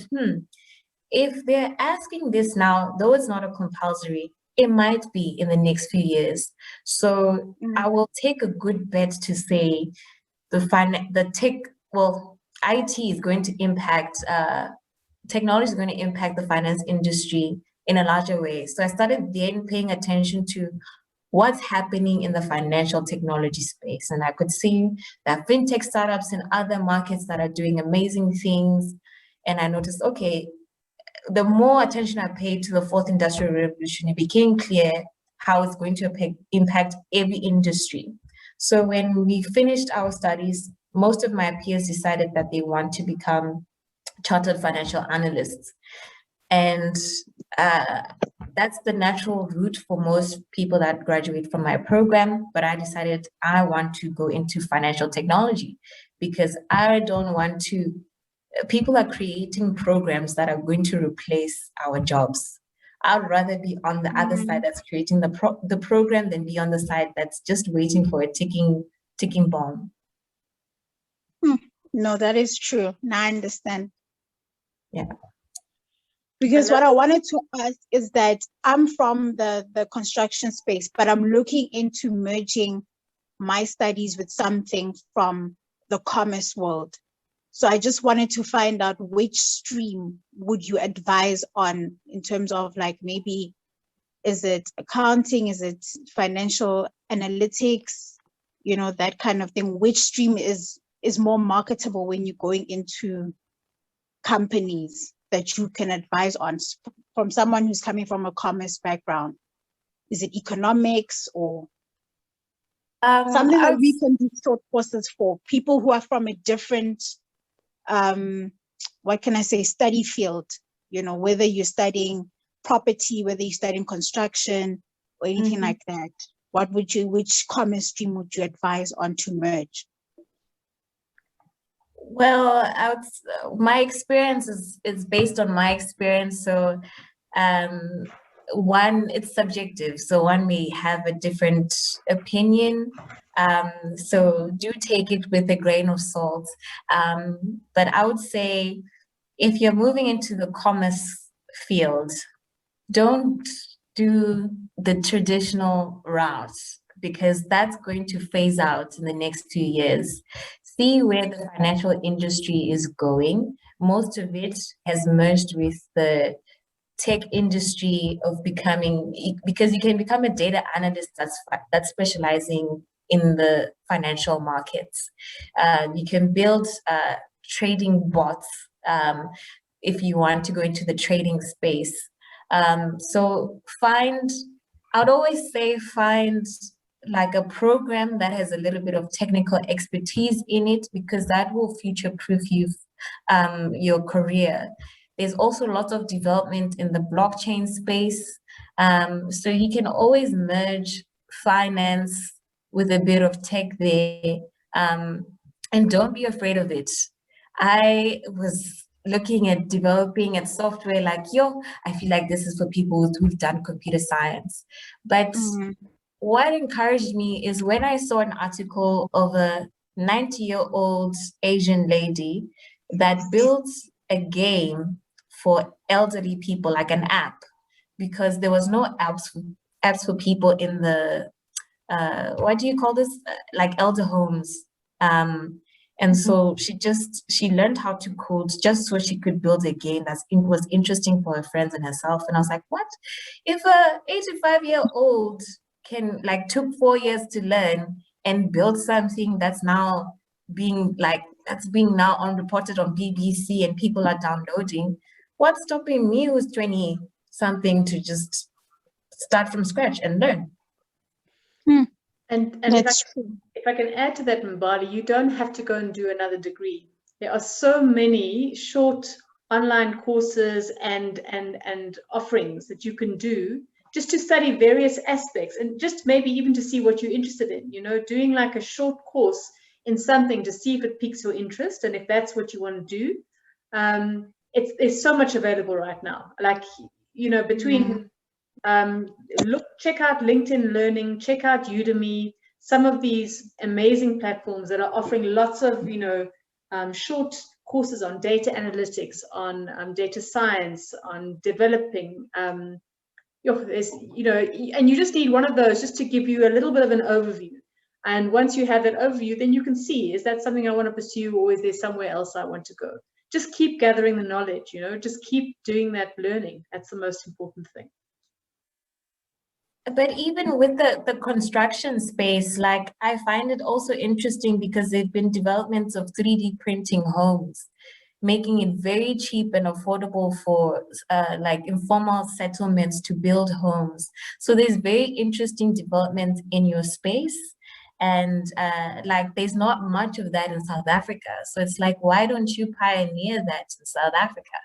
S5: if they're asking this now, though it's not a compulsory, it might be in the next few years. So I will take a good bet to say the tech, well, IT is going to impact, technology is going to impact the finance industry in a larger way. So I started then paying attention to what's happening in the financial technology space. And I could see that fintech startups in other markets that are doing amazing things. And I noticed, okay, the more attention I paid to the fourth industrial revolution, it became clear how it's going to impact every industry. So when we finished our studies, most of my peers decided that they want to become chartered financial analysts. And that's the natural route for most people that graduate from my program. But I decided I want to go into financial technology because I don't want to, people are creating programs that are going to replace our jobs. I'd rather be on the other side that's creating the program than be on the side that's just waiting for a ticking bomb.
S1: No, that is true. Now I understand.
S5: Yeah.
S1: Because what I wanted to ask is that I'm from the construction space, but I'm looking into merging my studies with something from the commerce world. So I just wanted to find out which stream would you advise on in terms of like maybe, is it accounting? Is it financial analytics? You know, that kind of thing. Which stream is more marketable when you're going into companies that you can advise on from someone who's coming from a commerce background? Is it economics or something that we can do short courses for people who are from a different, what can I say, study field, you know, whether you're studying property, whether you're studying construction or anything like that? Which commerce stream would you advise on to merge?
S5: Well, my experience is based on my experience. So one, it's subjective. So one may have a different opinion. So do take it with a grain of salt. But I would say if you're moving into the commerce field, don't do the traditional route because that's going to phase out in the next 2 years. See where the financial industry is going. Most of it has merged with the tech industry of becoming, because you can become a data analyst that's specializing in the financial markets. You can build trading bots if you want to go into the trading space. So I'd always say find like a program that has a little bit of technical expertise in it, because that will future-proof you, your career. There's also lots of development in the blockchain space. So you can always merge finance with a bit of tech there. And don't be afraid of it. I was looking at developing at software like, I feel like this is for people who've done computer science. But what encouraged me is when I saw an article of a 90-year-old Asian lady that built a game for elderly people, like an app, because there was no apps for people in the, what do you call this? Like elder homes. And so she learned how to code just so she could build a game that was interesting for her friends and herself. And I was like, what? If a 85-year-old took 4 years to learn and build something that's now being now reported on BBC and people are downloading, what's stopping me who's 20-something to just start from scratch and learn?
S2: And if I can add to that, Mbali, you don't have to go and do another degree. There are so many short online courses and offerings that you can do just to study various aspects and just maybe even to see what you're interested in, you know, doing like a short course in something to see if it piques your interest and if that's what you want to do. There's so much available right now. Like, you know, between check out LinkedIn Learning, check out Udemy, some of these amazing platforms that are offering lots of, you know, short courses on data analytics, on data science, on developing, you know, and you just need one of those just to give you a little bit of an overview. And once you have that overview, then you can see, is that something I want to pursue, or is there somewhere else I want to go? Just keep gathering the knowledge, you know, just keep doing that learning. That's the most important thing.
S5: But even with the construction space, like I find it also interesting because there've been developments of 3D printing homes, making it very cheap and affordable for like informal settlements to build homes. So there's very interesting developments in your space. And like there's not much of that in South Africa. So it's like, why don't you pioneer that in South Africa?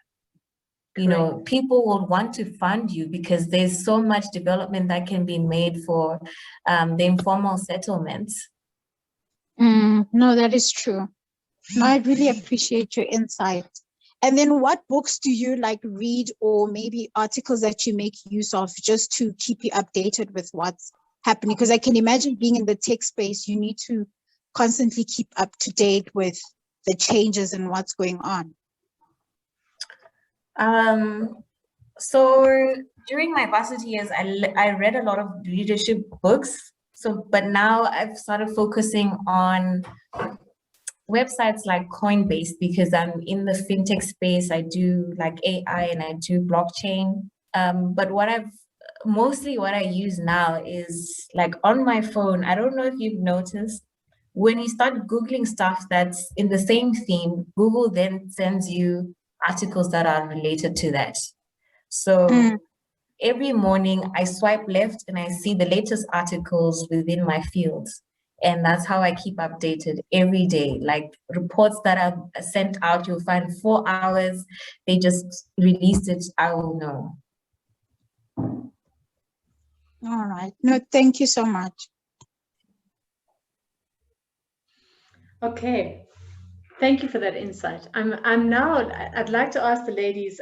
S5: You know, people will want to fund you because there's so much development that can be made for the informal settlements.
S1: No, that is true. No, I really appreciate your insight. And then what books do you like read, or maybe articles that you make use of just to keep you updated with what's happening? Because I can imagine being in the tech space, you need to constantly keep up to date with the changes and what's going on.
S5: So during my varsity years, I read a lot of leadership books. So, but now I've started focusing on websites like Coinbase because I'm in the fintech space. I do like AI and I do blockchain. But what I use now is like on my phone. I don't know if you've noticed, when you start Googling stuff that's in the same theme, Google then sends you articles that are related to that. So every morning I swipe left and I see the latest articles within my field. And that's how I keep updated every day. Like reports that are sent out, you'll find 4 hours, they just released it, I will know.
S1: All right. No, thank you so much.
S2: Okay. Thank you for that insight. I'd like to ask the ladies,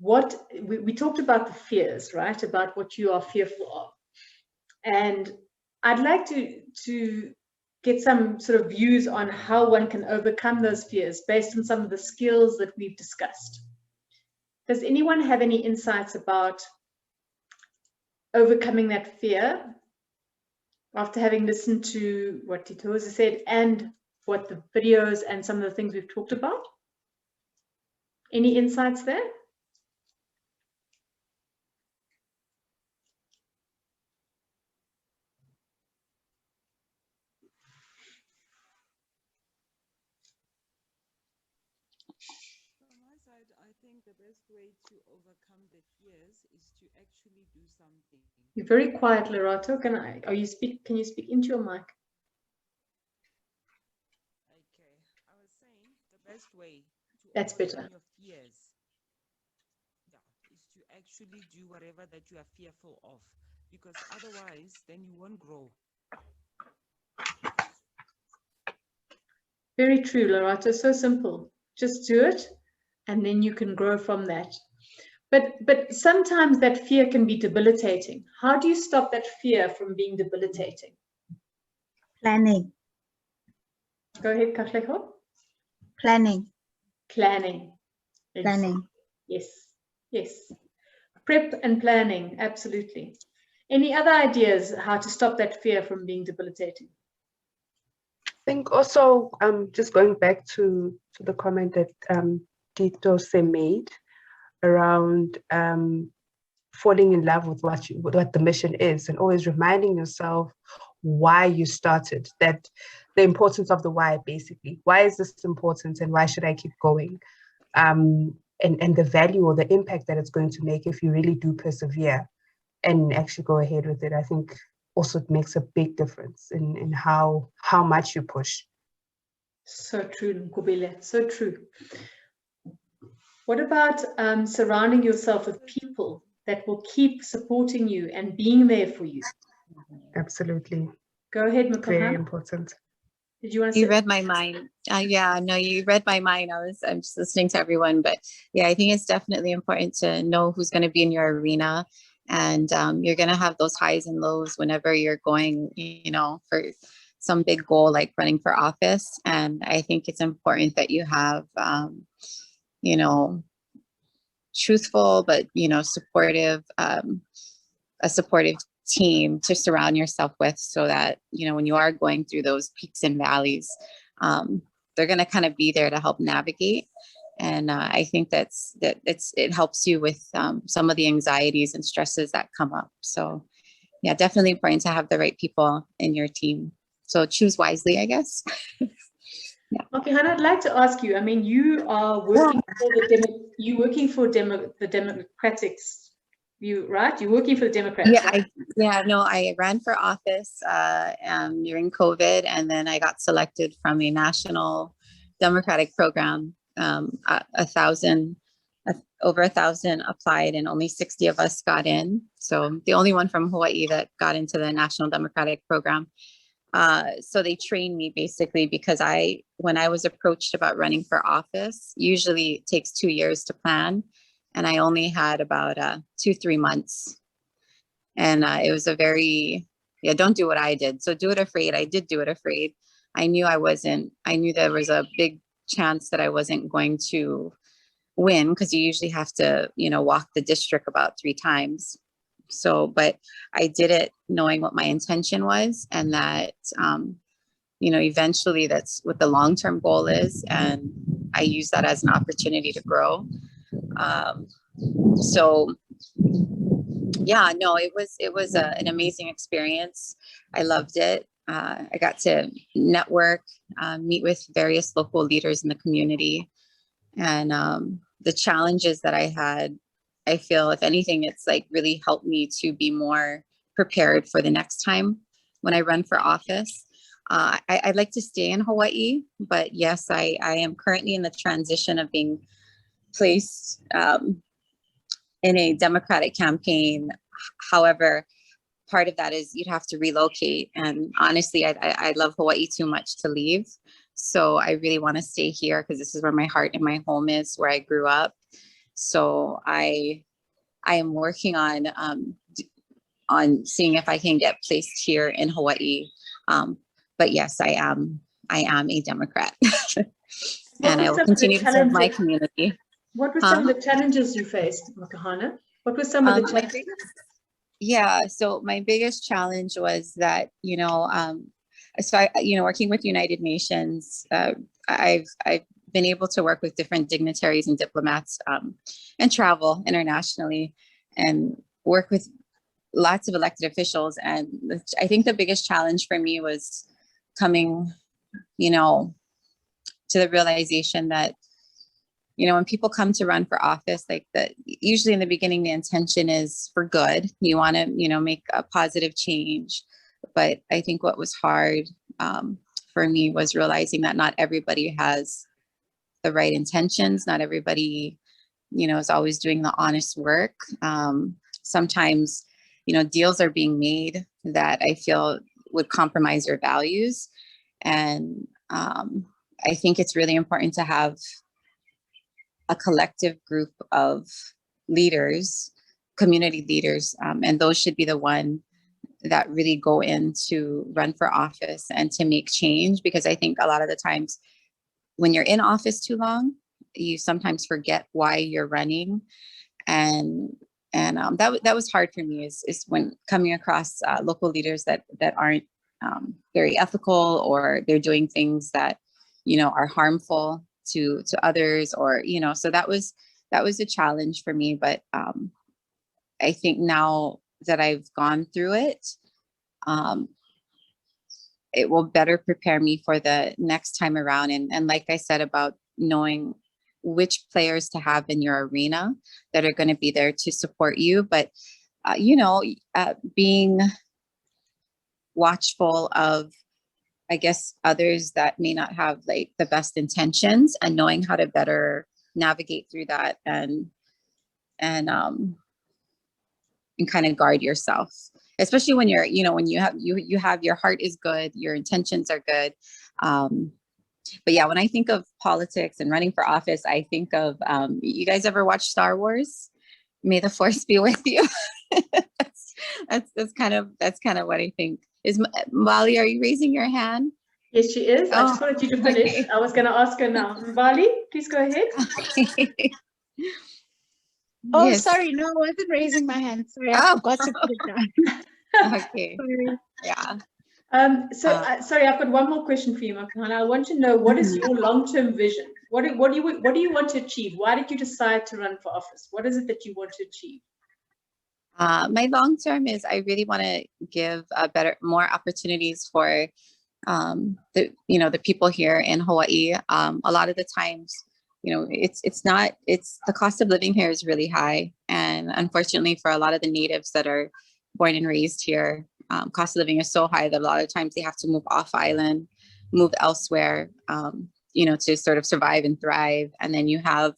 S2: what we talked about the fears, right? About what you are fearful of. And I'd like to get some sort of views on how one can overcome those fears based on some of the skills that we've discussed. Does anyone have any insights about overcoming that fear after having listened to what Titose said and what the videos and some of the things we've talked about? Any insights there?
S4: From my side, I think the best way to overcome the fears is to actually do something.
S2: You're very quiet, Lerato. Can you speak into your mic?
S4: Okay, I was saying the best way to
S2: That's
S4: overcome
S2: better.
S4: your fears, is to actually do whatever that you are fearful of, because otherwise then you won't grow.
S2: Very true, Lerato. So simple. Just do it, and then you can grow from that. But sometimes that fear can be debilitating. How do you stop that fear from being debilitating?
S10: Planning.
S2: Go ahead, Katlego.
S10: Planning.
S2: Planning.
S10: Planning.
S2: Yes, yes. Prep and planning, absolutely. Any other ideas how to stop that fear from being debilitating?
S9: I think also, just going back to the comment that Titose made around falling in love with what the mission is, and always reminding yourself why you started, that the importance of the why, basically. Why is this important and why should I keep going? And the value or the impact that it's going to make if you really do persevere and actually go ahead with it. I think also it makes a big difference in how much you push.
S2: So true, Nkobile, so true. What about surrounding yourself with people that will keep supporting you and being there for you?
S9: Absolutely.
S2: Go ahead, Makohan.
S9: Very important.
S2: Did you want to say?
S8: You read my mind. Yeah, no, you read my mind. I'm just listening to everyone, but yeah, I think it's definitely important to know who's going to be in your arena, and you're going to have those highs and lows whenever you're going, for some big goal like running for office. And I think it's important that you have, truthful, but, supportive, a supportive team to surround yourself with, so that, when you are going through those peaks and valleys, they're going to kind of be there to help navigate. And I think it helps you with some of the anxieties and stresses that come up. So yeah, definitely important to have the right people in your team. So choose wisely, I guess. Yeah.
S2: Okay, Hannah, I'd like to ask you, I mean, you are working for the Democrats, right? You're working for the Democrats.
S8: Yeah, I ran for office during COVID, and then I got selected from a national Democratic program. Over 1,000 applied, and only 60 of us got in. So the only one from Hawaii that got into the National Democratic program. So they trained me basically, because when I was approached about running for office, usually it takes 2 years to plan. And I only had about 2-3 months. And it was don't do what I did. So do it afraid. I did do it afraid. I knew there was a big chance that I wasn't going to win, because you usually have to, walk the district about 3 times. So, but I did it knowing what my intention was, and that, eventually that's what the long-term goal is. And I use that as an opportunity to grow. So yeah, no, it was an amazing experience. I loved it. I got to network, meet with various local leaders in the community, and the challenges that I had, I feel, if anything, it's like really helped me to be more prepared for the next time when I run for office. I'd like to stay in Hawaii, but yes, I am currently in the transition of being placed in a Democratic campaign. However, part of that is you'd have to relocate. And honestly, I love Hawaii too much to leave. So I really want to stay here, because this is where my heart and my home is, where I grew up. So I am working on seeing if I can get placed here in Hawaii. But yes, I am a Democrat. And I will continue to serve my community.
S2: What were some of the challenges you faced, Hannah? What were some of the challenges?
S8: Yeah, so my biggest challenge was that, working with United Nations, I've been able to work with different dignitaries and diplomats, and travel internationally, and work with lots of elected officials. And I think the biggest challenge for me was coming, to the realization that, when people come to run for office, usually in the beginning, the intention is for good. You want to, make a positive change. But I think what was hard for me was realizing that not everybody has the right intentions. Not everybody, is always doing the honest work. Sometimes, deals are being made that I feel would compromise your values. And I think it's really important to have a collective group of leaders, community leaders, and those should be the one that really go in to run for office and to make change. Because I think a lot of the times when you're in office too long, you sometimes forget why you're running. And that was hard for me, is when coming across local leaders that aren't very ethical, or they're doing things that, are harmful to others, or, so that was a challenge for me. But I think now that I've gone through it, it will better prepare me for the next time around. And like I said, about knowing which players to have in your arena that are going to be there to support you. But, being watchful of, I guess, others that may not have the best intentions, and knowing how to better navigate through that and kind of guard yourself, especially when you're, when you have your heart is good, your intentions are good. But yeah, when I think of politics and running for office, I think of, you guys ever watch Star Wars? May the Force be with you. that's kind of what I think. Is Mbali, are you raising your hand?
S2: Yes, she is. I just wanted you to finish. Okay. I was going to ask her now. Mbali, please go ahead.
S1: Oh, yes. Sorry. No, I wasn't raising my hand. Sorry, I forgot to put it down.
S8: Okay. Yeah.
S2: Sorry, I've got one more question for you, Makana. I want to know, what is your long-term vision? What do you want to achieve? Why did you decide to run for office? What is it that you want to achieve?
S8: My long term is I really want to give more opportunities for the people here in Hawaii. A lot of the times, the cost of living here is really high, and unfortunately for a lot of the natives that are born and raised here, cost of living is so high that a lot of times they have to move off island, move elsewhere, to sort of survive and thrive. And then you have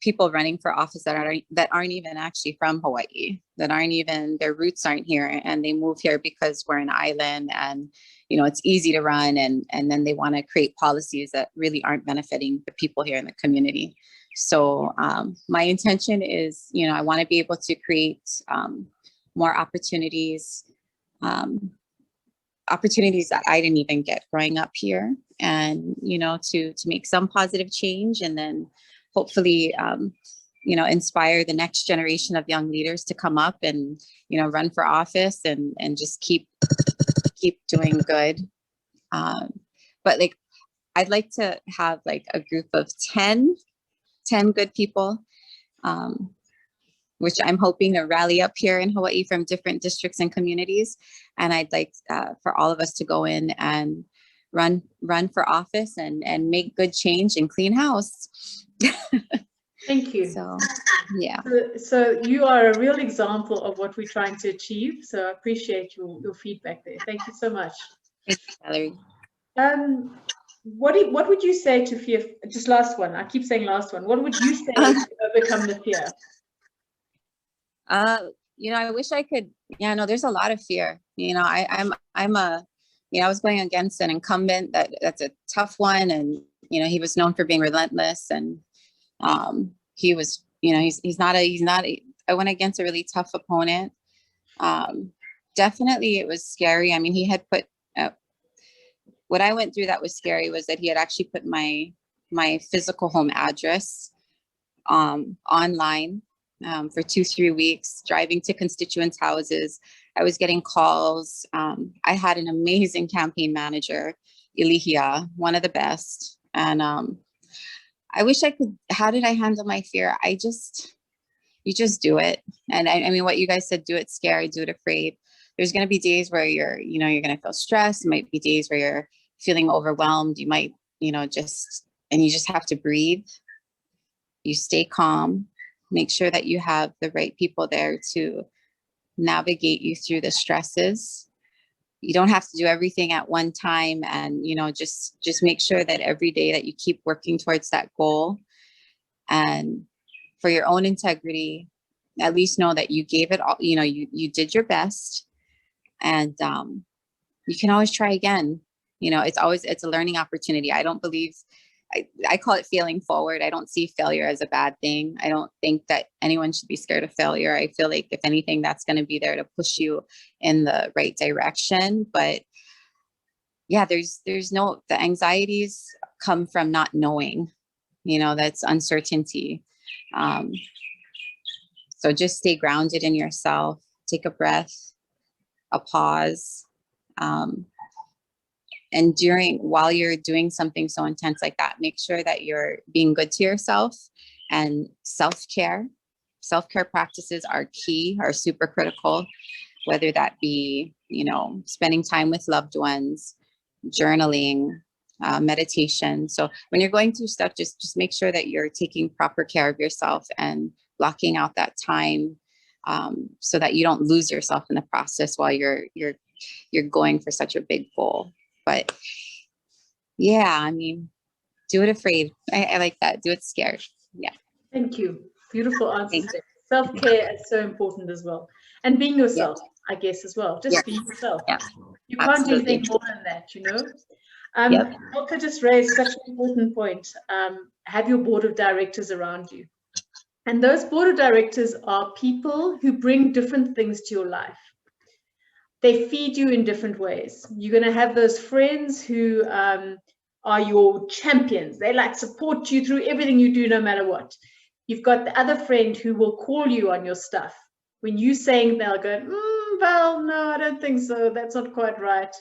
S8: people running for office that aren't even actually from Hawaii, their roots aren't here, and they move here because we're an island and it's easy to run, and then they want to create policies that really aren't benefiting the people here in the community. So my intention is, I want to be able to create more opportunities that I didn't even get growing up here, and to make some positive change, and then hopefully inspire the next generation of young leaders to come up and run for office and just keep doing good. But I'd like to have a group of 10 good people, which I'm hoping to rally up here in Hawaii from different districts and communities. And I'd like for all of us to go in and run for office and make good change and clean house.
S2: Thank you.
S8: So, yeah.
S2: So you are a real example of what we're trying to achieve. So I appreciate your feedback there. Thank you so much.
S8: Thank you, Valerie.
S2: What would you say to fear? Just last one. I keep saying last one. What would you say to overcome the fear?
S8: I wish I could. Yeah, no, there's a lot of fear. I was going against an incumbent that's a tough one, and he was known for being relentless, and he was, he's not a. I went against a really tough opponent. Definitely, it was scary. I mean, he had put what I went through that was scary was that he had actually put my physical home address online for 2-3 weeks, driving to constituents' houses. I was getting calls. I had an amazing campaign manager, Ilihia, one of the best. And I wish I could. How did I handle my fear? You just do it. And I mean, what you guys said, do it scared, do it afraid. There's going to be days where you're going to feel stressed. It might be days where you're feeling overwhelmed. You might, you just have to breathe. You stay calm, make sure that you have the right people there to navigate you through the stresses. You don't have to do everything at one time, and, just make sure that every day that you keep working towards that goal. And for your own integrity, at least know that you gave it all, you did your best, and you can always try again. It's a learning opportunity. I don't believe, I call it failing forward. I don't see failure as a bad thing. I don't think that anyone should be scared of failure. I feel like if anything, that's going to be there to push you in the right direction. But yeah, the anxieties come from not knowing, that's uncertainty. So just stay grounded in yourself, take a breath, a pause. And while you're doing something so intense like that, make sure that you're being good to yourself. And self-care practices are key, are super critical, whether that be, spending time with loved ones, journaling, meditation. So when you're going through stuff, just make sure that you're taking proper care of yourself and blocking out that time, so that you don't lose yourself in the process while you're going for such a big goal. But yeah, I mean, do it afraid. I like that. Do it scared. Yeah.
S2: Thank you. Beautiful answer. Self-care is so important as well. And being yourself, I guess, as well. Just be yourself.
S8: Yeah.
S2: You can't do anything more than that, Ilka just raised such an important point. Have your board of directors around you. And those board of directors are people who bring different things to your life. They feed you in different ways. You're going to have those friends who are your champions. They support you through everything you do, no matter what. You've got the other friend who will call you on your stuff when you saying, they'll go, well, no, I don't think so. That's not quite right.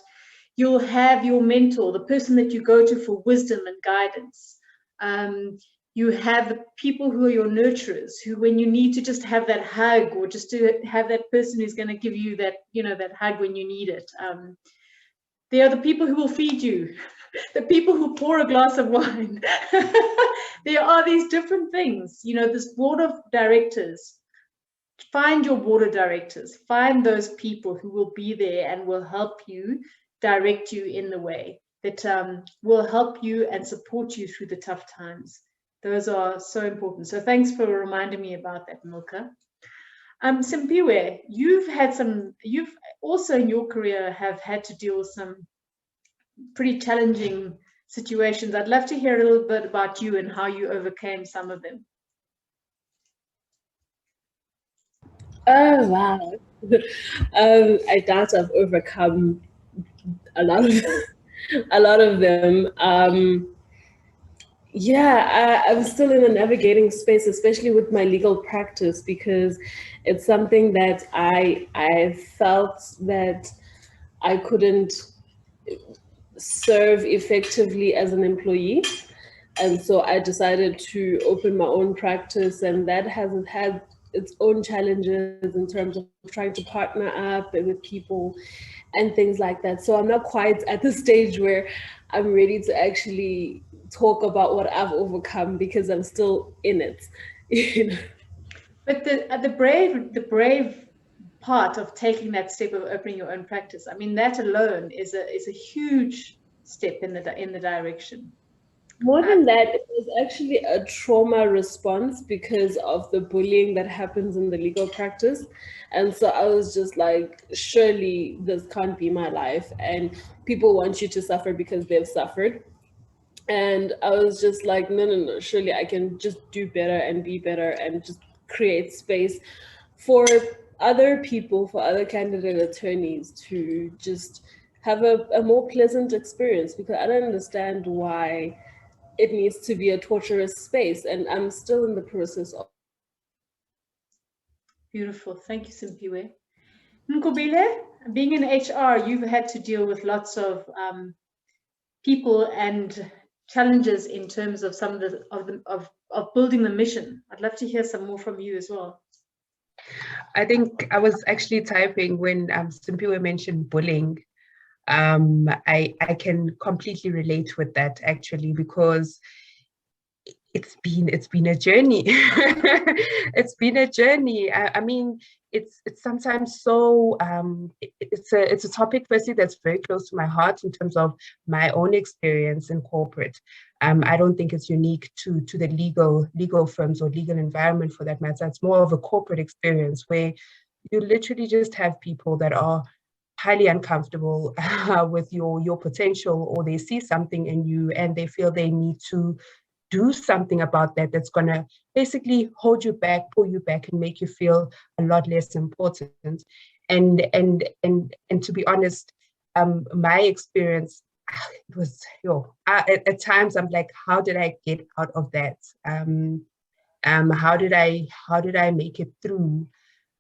S2: You'll have your mentor, the person that you go to for wisdom and guidance. You have people who are your nurturers, who, when you need to just have that hug, or just to have that person who's going to give you that, that hug when you need it. They are the people who will feed you, the people who pour a glass of wine. There are these different things, this board of directors. Find your board of directors, find those people who will be there and will help you, direct you in the way that will help you and support you through the tough times. Those are so important. So thanks for reminding me about that, Milka. Simpiwe, you've also in your career have had to deal with some pretty challenging situations. I'd love to hear a little bit about you and how you overcame some of them.
S11: Oh, wow. I doubt I've overcome a lot of them. Yeah, I'm still in a navigating space, especially with my legal practice, because it's something that I felt that I couldn't serve effectively as an employee. And so I decided to open my own practice, and that has had its own challenges in terms of trying to partner up with people and things like that. So I'm not quite at the stage where I'm ready to actually talk about what I've overcome, because I'm still in it.
S2: But the brave part of taking that step of opening your own practice, I mean, that alone is a huge step in the direction.
S11: More than that, it was actually a trauma response because of the bullying that happens in the legal practice. And so I was just like, surely this can't be my life. And people want you to suffer because they've suffered. And I was just like, no, surely I can just do better and be better and just create space for other people, for other candidate attorneys to just have a more pleasant experience, because I don't understand why it needs to be a torturous space, and I'm still in the process of.
S2: Beautiful, thank you, Simpiwe. Nkobile, being in HR, you've had to deal with lots of people and challenges in terms of some of building the mission. I'd love to hear some more from you as well.
S9: I think I was actually typing when Simpiwe mentioned bullying. I can completely relate with that, actually, because it's been a journey. It's been a journey. I mean, it's sometimes so it's a topic, firstly, that's very close to my heart in terms of my own experience in corporate. I don't think it's unique to the legal firms or legal environment, for that matter. It's more of a corporate experience where you literally just have people that are highly uncomfortable with your potential, or they see something in you and they feel they need to do something about that, that's going to basically hold you back, pull you back, and make you feel a lot less important. And to be honest, my experience, it was, at times I'm like, how did I get out of that? How did I make it through?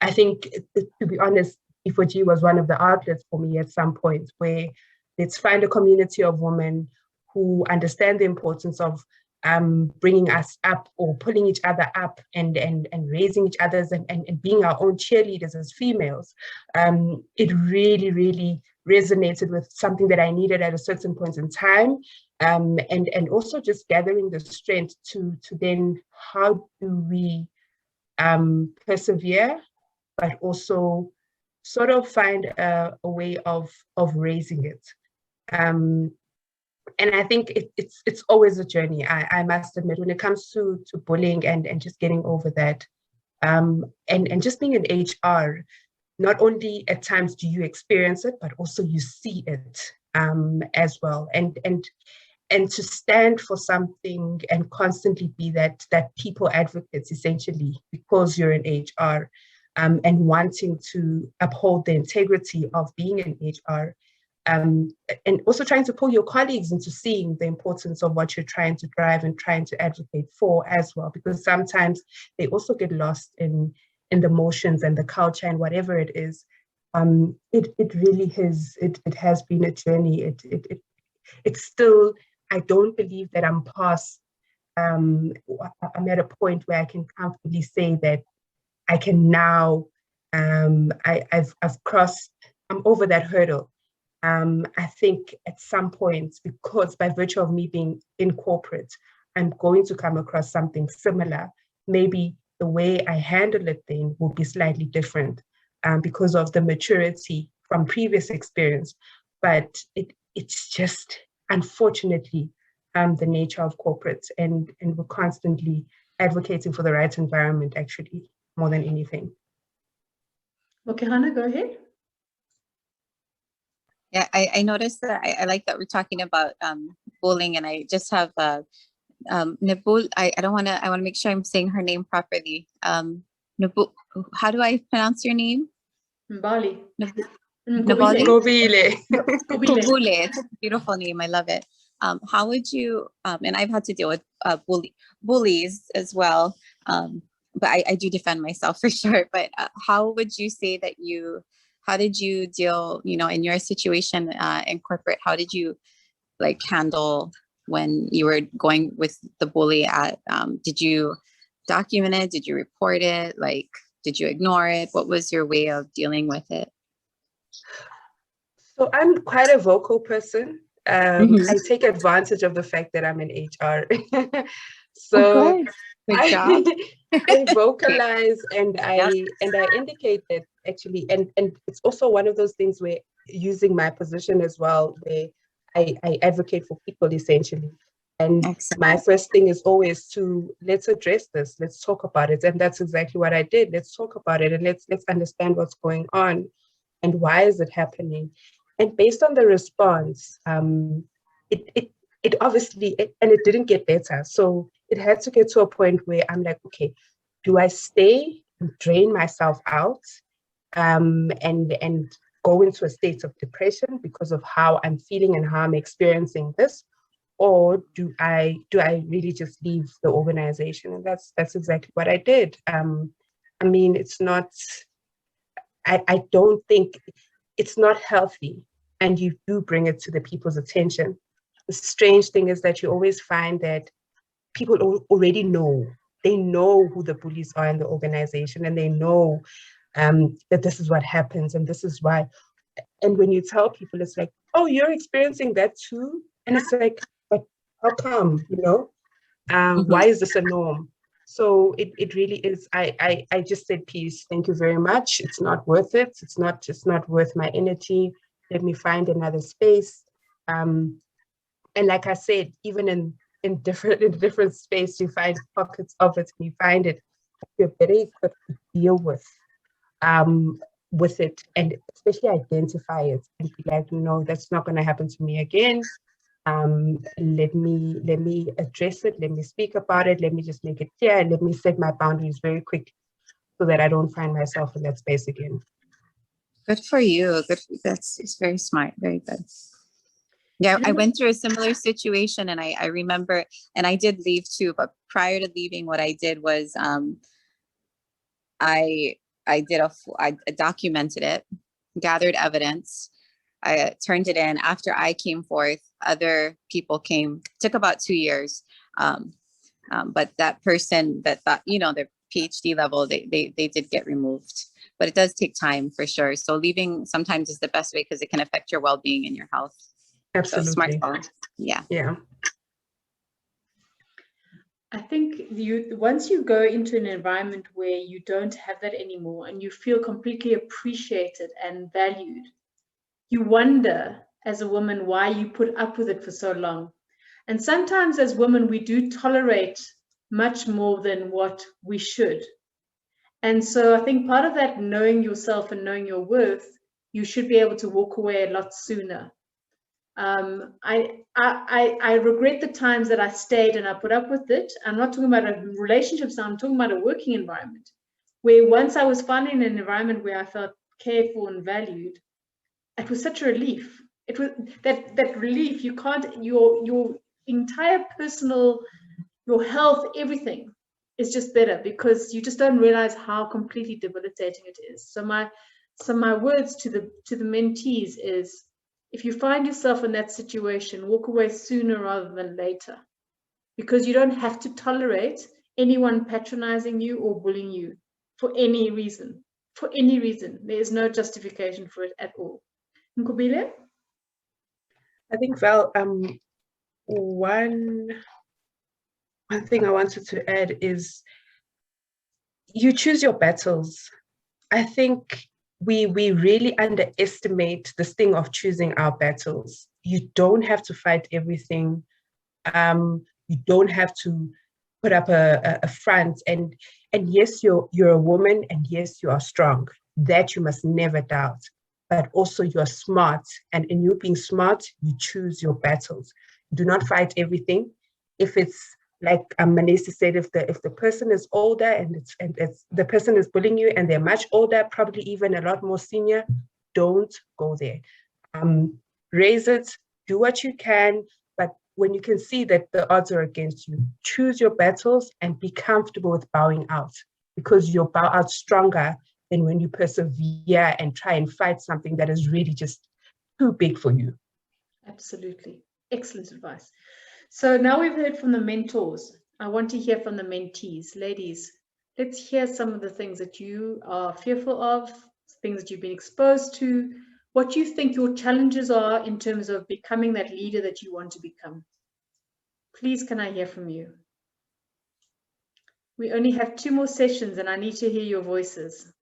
S9: I think, to be honest, G4G was one of the outlets for me at some point, where let's find a community of women who understand the importance of bringing us up, or pulling each other up, and raising each other's and being our own cheerleaders as females. It really, really resonated with something that I needed at a certain point in time. And also just gathering the strength to then, how do we persevere, but also sort of find a way of raising it. And I think it's always a journey, I must admit, when it comes to bullying and just getting over that. And just being in HR, not only at times do you experience it, but also you see it as well. And to stand for something and constantly be that people advocates, essentially, because you're in HR, and wanting to uphold the integrity of being in HR. And also trying to pull your colleagues into seeing the importance of what you're trying to drive and trying to advocate for as well, because sometimes they also get lost in the motions and the culture and whatever it is. It really has been a journey. It's still, I don't believe that I'm past, I'm at a point where I can comfortably say that I can now, I've crossed, I'm over that hurdle. I think at some point, because by virtue of me being in corporate, I'm going to come across something similar. Maybe the way I handle it then will be slightly different because of the maturity from previous experience. But it's just, unfortunately, the nature of corporates, and we're constantly advocating for the right environment, actually, more than anything.
S2: Okay, Hannah, go ahead.
S8: Yeah, I noticed that I like that we're talking about bullying, and I just have Nabul. I want to make sure I'm saying her name properly. Nabul, how do I pronounce your name?
S2: Mbali.
S8: Nabali?
S9: Kobile.
S8: Kobule. It's a beautiful name. I love it. How would you, and I've had to deal with bullies as well, but I do defend myself for sure. But how would you say that how did you deal, in your situation in corporate, how did you handle when you were going with the bully did you document it? Did you report it? Did you ignore it? What was your way of dealing with it?
S9: So I'm quite a vocal person. I take advantage of the fact that I'm in HR. So
S8: Good job.
S9: I vocalize and I indicate that actually, and it's also one of those things where, using my position as well, where I advocate for people essentially. And
S8: Excellent.
S9: My first thing is always let's address this, let's talk about it. And that's exactly what I did. Let's talk about it and let's understand what's going on and why is it happening. And based on the response, it obviously, and it didn't get better. So it had to get to a point where I'm like, okay, do I stay and drain myself out and go into a state of depression because of how I'm feeling and how I'm experiencing this? Or do I really just leave the organization? And that's exactly what I did. I mean, it's not, I don't think, it's not healthy, and you do bring it to the people's attention. The strange thing is that you always find that people already know. They know who the bullies are in the organization, and they know that this is what happens and this is why. And when you tell people, it's like, oh, you're experiencing that too? And it's like, but how come, Why is this a norm? So it really is. I just said, peace, thank you very much. It's not worth it. It's not worth my energy. Let me find another space. And like I said, even in different space, you find pockets of it, and you find it, you're very equipped to deal with it, and especially identify it and be like, no, that's not going to happen to me again. Let me address it, let me speak about it, let me just make it clear, and let me set my boundaries very quickly so that I don't find myself in that space again.
S8: Good for you. It's very smart. Very good. Yeah, I went through a similar situation, and I remember, and I did leave too, but prior to leaving, what I did was I documented it, gathered evidence. I turned it in. After I came forth, other people came. Took about 2 years, but that person that thought, their PhD level, they did get removed. But it does take time for sure. So leaving sometimes is the best way because it can affect your well-being and your health.
S9: Absolutely.
S8: So smart call. Yeah.
S9: Yeah.
S2: I think once you go into an environment where you don't have that anymore and you feel completely appreciated and valued, you wonder as a woman why you put up with it for so long. And sometimes as women, we do tolerate much more than what we should. And so I think part of that, knowing yourself and knowing your worth, you should be able to walk away a lot sooner. I regret the times that I stayed and I put up with it. I'm not talking about a relationship, so I'm talking about a working environment where once I was finding an environment where I felt cared for and valued, it was such a relief. It was that relief. You can't, your entire personal, your health, everything is just better, because you just don't realize how completely debilitating it is. So my words to the mentees is, if you find yourself in that situation, walk away sooner rather than later, because you don't have to tolerate anyone patronizing you or bullying you for any reason. For any reason, there is no justification for it at all. Nkobile?
S9: I think, Val, one thing I wanted to add is you choose your battles. I think we really underestimate the sting of choosing our battles. You don't have to fight everything. You don't have to put up a front. And yes, you're a woman, and yes, you are strong. That you must never doubt. But also you're smart. And in you being smart, you choose your battles. You do not fight everything. If it's like Manesi said, if the person is older and it's the person is bullying you and they're much older, probably even a lot more senior, don't go there. Raise it, do what you can, but when you can see that the odds are against you, choose your battles and be comfortable with bowing out, because you'll bow out stronger than when you persevere and try and fight something that is really just too big for you.
S2: Absolutely. Excellent advice. So now we've heard from the mentors. I want to hear from the mentees. Ladies, let's hear some of the things that you are fearful of, things that you've been exposed to, what you think your challenges are in terms of becoming that leader that you want to become. Please, can I hear from you? We only have 2 more sessions and I need to hear your voices.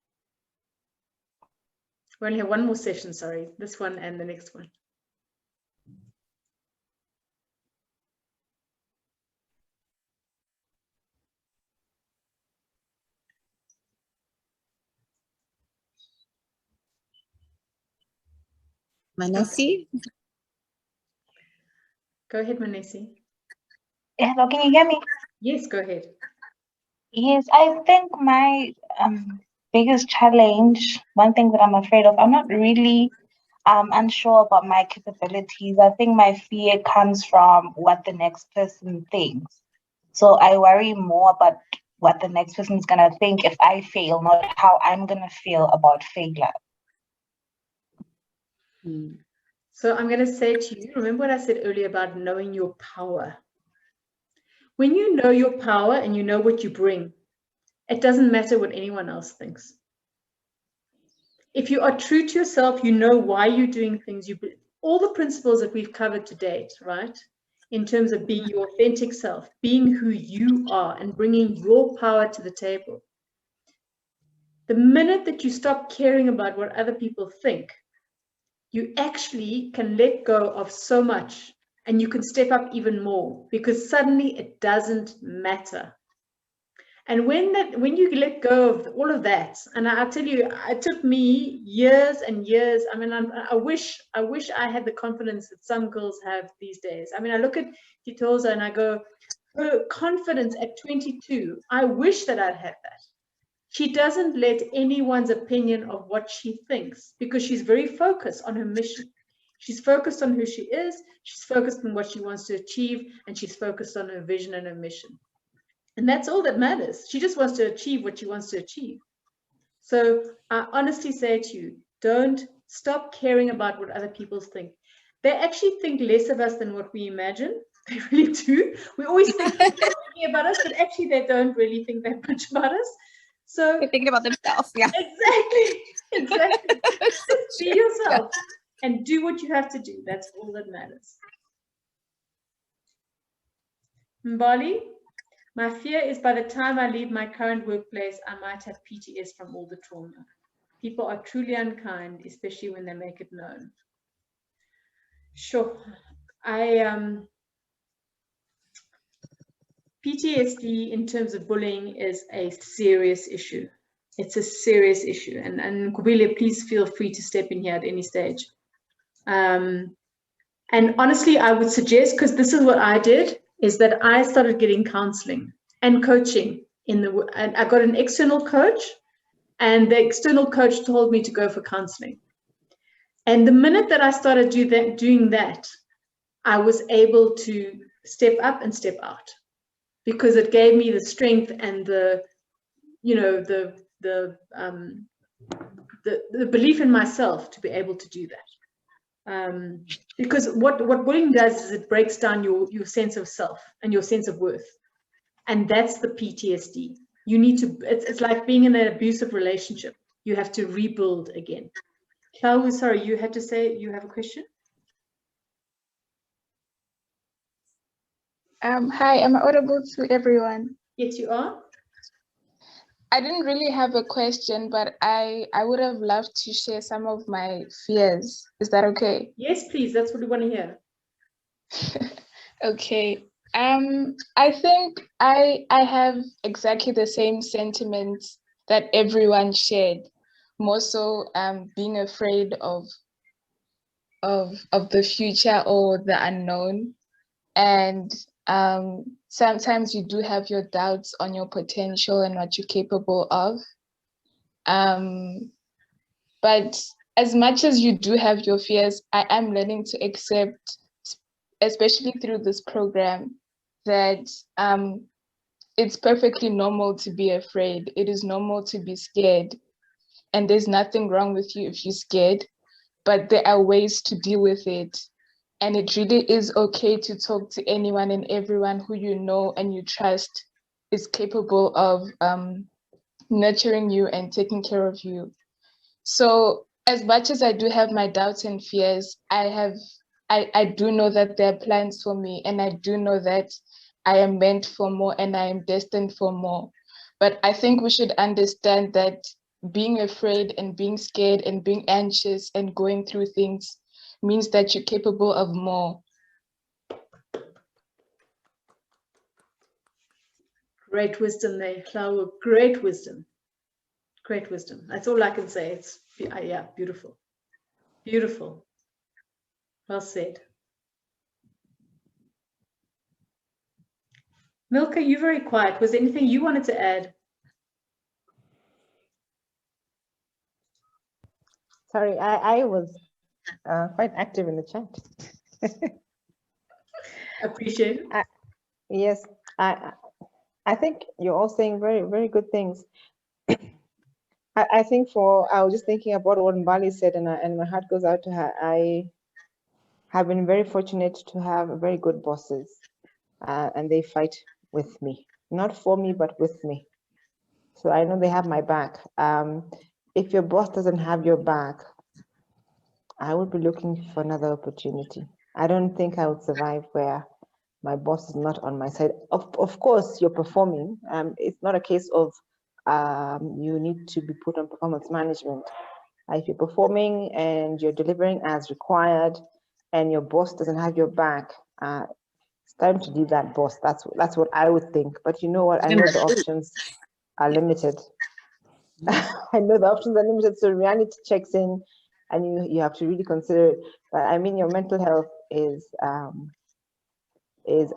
S2: We only have 1 more session, sorry, this one and the next one.
S12: Manesi?
S2: Go ahead, Manesi.
S7: Hello, can you hear me?
S2: Yes, go ahead.
S7: Yes, I think my biggest challenge, one thing that I'm afraid of, I'm not really unsure about my capabilities. I think my fear comes from what the next person thinks. So I worry more about what the next person is going to think if I fail, not how I'm going to feel about failure.
S2: So I'm going to say to you, remember what I said earlier about knowing your power. When you know your power and you know what you bring, it doesn't matter what anyone else thinks. If you are true to yourself, you know why you're doing things. All the principles that we've covered to date, right? In terms of being your authentic self, being who you are and bringing your power to the table. The minute that you stop caring about what other people think, you actually can let go of so much and you can step up even more, because suddenly it doesn't matter. And when you let go of all of that, and I'll tell you, it took me years and years. I mean, I wish I had the confidence that some girls have these days. I mean, I look at Titose and I go, her confidence at 22, I wish that I'd had that. She doesn't let anyone's opinion of what she thinks, because she's very focused on her mission. She's focused on who she is, she's focused on what she wants to achieve, and she's focused on her vision and her mission. And that's all that matters. She just wants to achieve what she wants to achieve. So I honestly say to you, don't stop caring about what other people think. They actually think less of us than what we imagine. They really do. We always think they're thinking about us, but actually they don't really think that much about us. So
S8: they're thinking about themselves. Yeah.
S2: Exactly. Just be yourself and do what you have to do. That's all that matters. Mbali? My fear is by the time I leave my current workplace, I might have PTS from all the trauma. People are truly unkind, especially when they make it known. Sure. PTSD in terms of bullying is a serious issue. It's a serious issue. And Kubile, please feel free to step in here at any stage. And honestly, I would suggest, because this is what I did, is that I started getting counseling and coaching and I got an external coach, and the external coach told me to go for counseling. And the minute that I started doing that, I was able to step up and step out. because it gave me the strength and the, you know, the belief in myself to be able to do that. Because what bullying does is it breaks down your sense of self and your sense of worth. And that's the PTSD. You need to, it's like being in an abusive relationship. You have to rebuild again. Clau, sorry, you had to say you have a question?
S12: Hi, am I audible to everyone?
S2: Yes, you are.
S12: I didn't really have a question, but I would have loved to share some of my fears. Is that okay?
S2: Yes, please. That's what we want to hear.
S12: Okay. I think I have exactly the same sentiments that everyone shared. More so, being afraid of the future or the unknown, and sometimes you do have your doubts on your potential and what you're capable of. But as much as you do have your fears, I am learning to accept, especially through this program, that it's perfectly normal to be afraid. It is normal to be scared. And there's nothing wrong with you if you're scared, but there are ways to deal with it. And it really is okay to talk to anyone and everyone who you know and you trust is capable of nurturing you and taking care of you. So as much as I do have my doubts and fears, I do know that there are plans for me, and I do know that I am meant for more and I am destined for more. But I think we should understand that being afraid and being scared and being anxious and going through things means that you're capable of more.
S2: Great wisdom there, Clau. Great wisdom. Great wisdom. That's all I can say. It's, yeah, beautiful. Beautiful. Well said. Milka, you're very quiet. Was there anything you wanted to add?
S3: Sorry, I was quite active in the chat.
S2: Appreciate it.
S3: Yes, I think you're all saying very, very good things. I think I was just thinking about what Mbali said, and my heart goes out to her. I have been very fortunate to have very good bosses, and they fight with me, not for me, but with me. So I know they have my back. If your boss doesn't have your back, I would be looking for another opportunity. I don't think I would survive where my boss is not on my side. Of course, you're performing. It's not a case of you need to be put on performance management. If you're performing and you're delivering as required, and your boss doesn't have your back, it's time to leave that boss. That's what I would think. But you know what? I know the options are limited. I know the options are limited, so reality checks in, and you have to really consider it. But I mean, your mental health is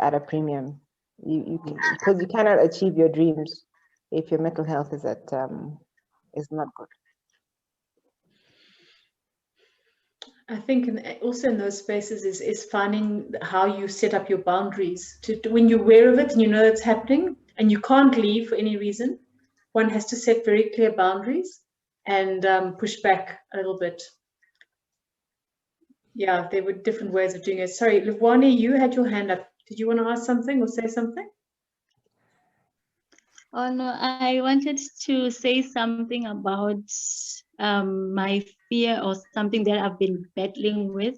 S3: at a premium. Because you cannot achieve your dreams if your mental health is not good.
S2: I think also in those spaces is finding how you set up your boundaries. When you're aware of it and you know it's happening and you can't leave for any reason, one has to set very clear boundaries and push back a little bit. Yeah, there were different ways of doing it. Sorry, Lwani, you had your hand up. Did you want to ask something or say something?
S13: Oh no, I wanted to say something about my fear or something that I've been battling with.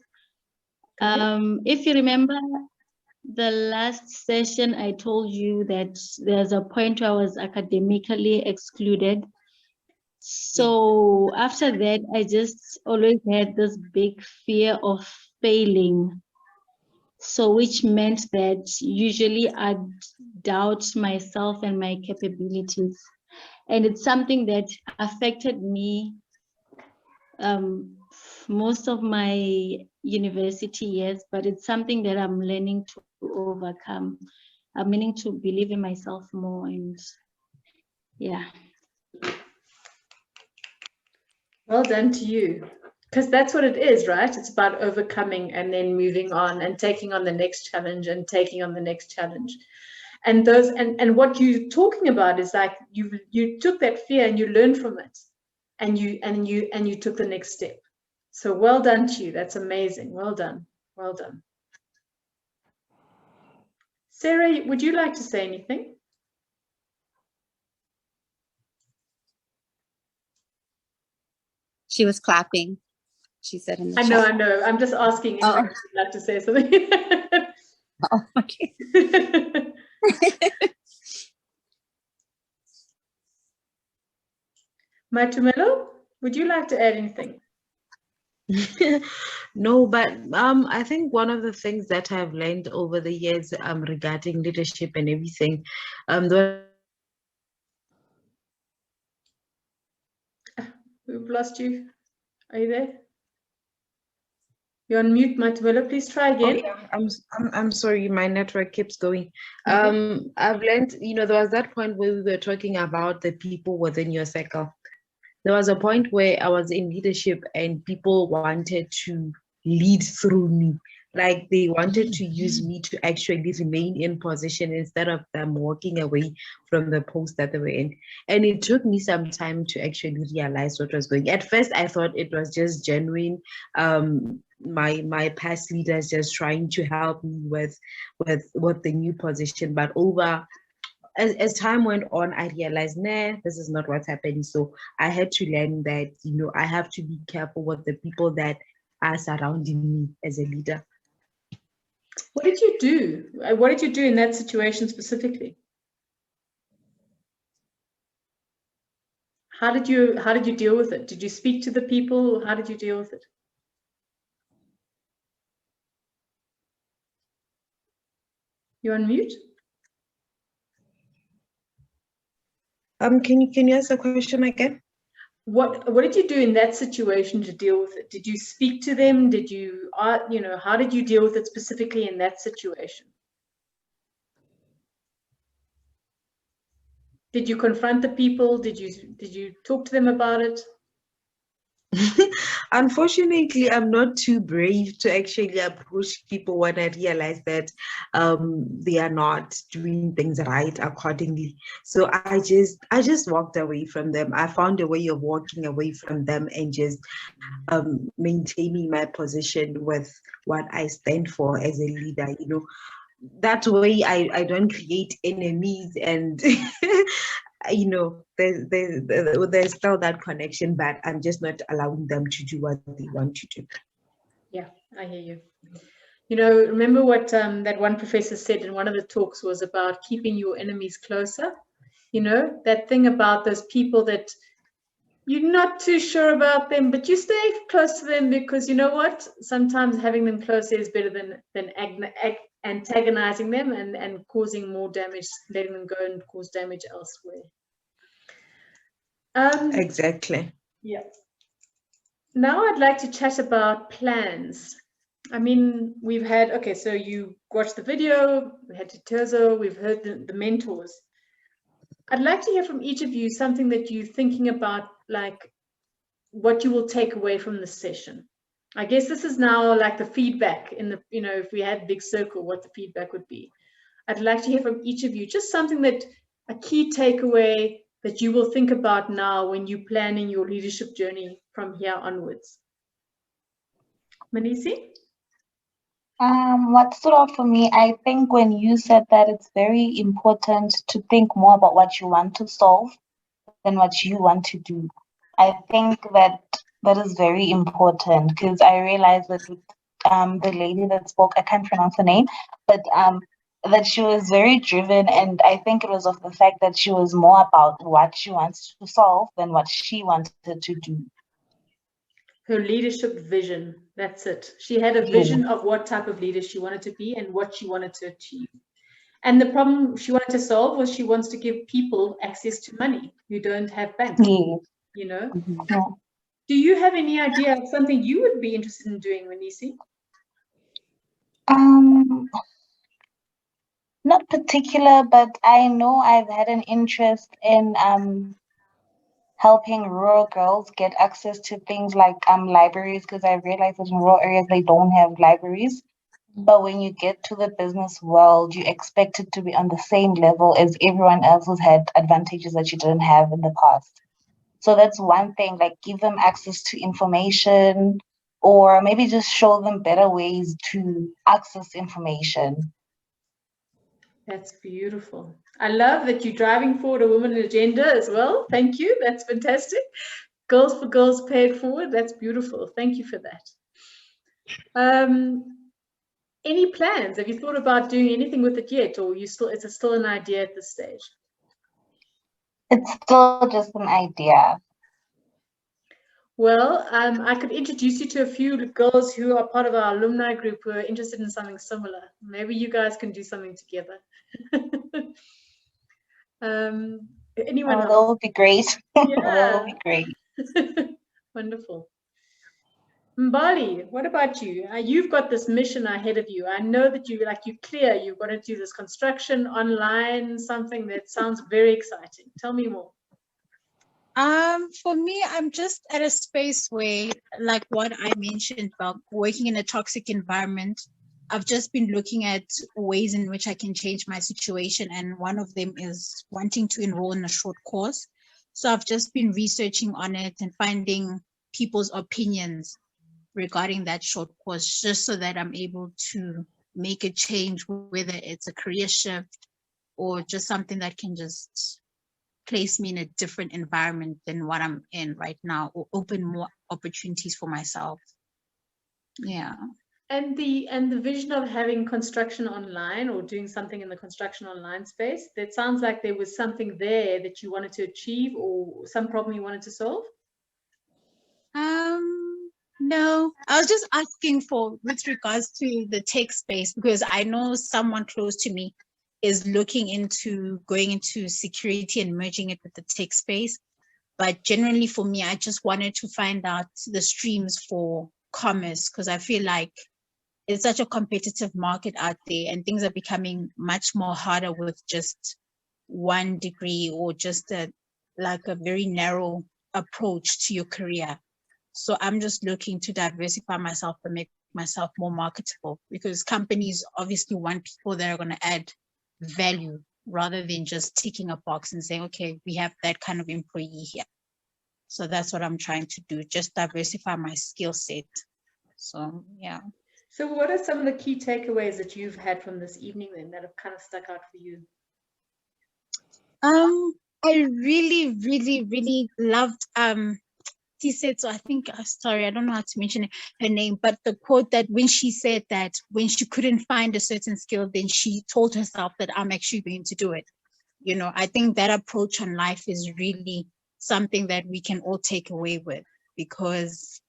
S13: If you remember the last session, I told you that there's a point where I was academically excluded. So after that, I just always had this big fear of failing. So which meant that usually I'd doubt myself and my capabilities. And it's something that affected me most of my university years, but it's something that I'm learning to overcome. I'm learning to believe in myself more, and yeah.
S2: Well done to you. Because that's what it is, right? It's about overcoming and then moving on and taking on the next challenge and taking on the next challenge. And what you're talking about is like you took that fear and you learned from it, and you took the next step. So well done to you. That's amazing. Well done. Well done. Sarah, would you like to say anything?
S8: She was clapping. She said in the
S2: chat. I know. I'm just asking if you'd like to say something.
S8: Oh, okay.
S2: Matumelo, would you like to add anything?
S6: No, but I think one of the things that I've learned over the years regarding leadership and everything,
S2: We've lost you. Are you there? You're on mute, Matumelo. Please try again.
S6: Oh, yeah. I'm sorry, my network keeps going. I've learned, there was that point where we were talking about the people within your circle. There was a point where I was in leadership and people wanted to lead through me. Like they wanted to use me to actually remain in position instead of them walking away from the post that they were in. And it took me some time to actually realize what was going. At first, I thought it was just genuine. My past leaders just trying to help me with the new position, but as time went on, I realized, nah, this is not what's happening. So I had to learn that, I have to be careful with the people that are surrounding me as a leader.
S2: What did you do? What did you do in that situation specifically? How did you deal with it? Did you speak to the people? How did you deal with it? You're on mute.
S6: Can you ask the question again?
S2: What did you do in that situation to deal with it? Did you speak to them? Did you how did you deal with it specifically in that situation? Did you confront the people? Did you talk to them about it?
S6: Unfortunately, I'm not too brave to actually approach people when I realize that they are not doing things right accordingly. So I just walked away from them. I found a way of walking away from them and just maintaining my position with what I stand for as a leader. That way I don't create enemies and there's still that connection, but I'm just not allowing them to do what they want to do.
S2: Yeah, I hear you. Remember what that one professor said in one of the talks was about keeping your enemies closer. That thing about those people that you're not too sure about them, but you stay close to them because you know what? Sometimes having them closer is better than antagonizing them and causing more damage, letting them go and cause damage elsewhere.
S6: Exactly.
S2: Yeah. Now I'd like to chat about plans. I mean, we've had, okay, so you watched the video, we had Titose, we've heard the mentors. I'd like to hear from each of you something that you're thinking about, like what you will take away from this session. I guess this is now like the feedback in the, if we had big circle, what the feedback would be. I'd like to hear from each of you, just something that, a key takeaway that you will think about now when you're planning your leadership journey from here onwards. Manisi?
S7: What stood out for me, I think when you said that it's very important to think more about what you want to solve than what you want to do. I think that is very important because I realized that with the lady that spoke, I can't pronounce her name, but that she was very driven, and I think it was of the fact that she was more about what she wants to solve than what she wanted to do.
S2: Her leadership vision, that's it. She had a vision of what type of leader she wanted to be and what she wanted to achieve. And the problem she wanted to solve was she wants to give people access to money who don't have banks.
S7: Yeah.
S2: Do you have any idea of something you would be interested in doing, Manisi?
S7: Not particular, but I know I've had an interest in helping rural girls get access to things like libraries, because I realized that in rural areas they don't have libraries. But when you get to the business world, you expect it to be on the same level as everyone else who's had advantages that you didn't have in the past. So that's one thing, like give them access to information, or maybe just show them better ways to access information.
S2: That's beautiful. I love that you're driving forward a women agenda as well. Thank you. That's fantastic. Girls for Girls Pay It Forward. That's beautiful. Thank you for that. Any plans? Have you thought about doing anything with it yet, or is it still an idea at this stage?
S7: It's still just an idea.
S2: Well, I could introduce you to a few girls who are part of our alumni group who are interested in something similar. Maybe you guys can do something together. Anyone else?
S7: That would be great.
S2: Yeah.
S7: That would be great.
S2: Wonderful. Mbali, what about you? You've got this mission ahead of you. I know that you're clear. You've got to do this construction online, something that sounds very exciting. Tell me more.
S1: For me, I'm just at a space where, like what I mentioned about working in a toxic environment, I've just been looking at ways in which I can change my situation. And one of them is wanting to enroll in a short course. So I've just been researching on it and finding people's opinions regarding that short course, just so that I'm able to make a change, whether it's a career shift or just something that can just place me in a different environment than what I'm in right now, or open more opportunities for myself. Yeah.
S2: And the vision of having construction online or doing something in the construction online space, that sounds like there was something there that you wanted to achieve or some problem you wanted to solve?
S1: No, I was just asking for with regards to the tech space, because I know someone close to me is looking into going into security and merging it with the tech space. But generally for me, I just wanted to find out the streams for commerce, because I feel like it's such a competitive market out there and things are becoming much more harder with just one degree or just a very narrow approach to your career. So I'm just looking to diversify myself and make myself more marketable, because companies obviously want people that are going to add value rather than just ticking a box and saying, okay, we have that kind of employee here. So that's what I'm trying to do, just diversify my skill set. So, yeah.
S2: So what are some of the key takeaways that you've had from this evening then that have kind of stuck out for you?
S1: I really, really, really loved she said, so I think, sorry, I don't know how to mention her name, but the quote that when she said that when she couldn't find a certain skill, then she told herself that I'm actually going to do it. You know, I think that approach on life is really something that we can all take away with, because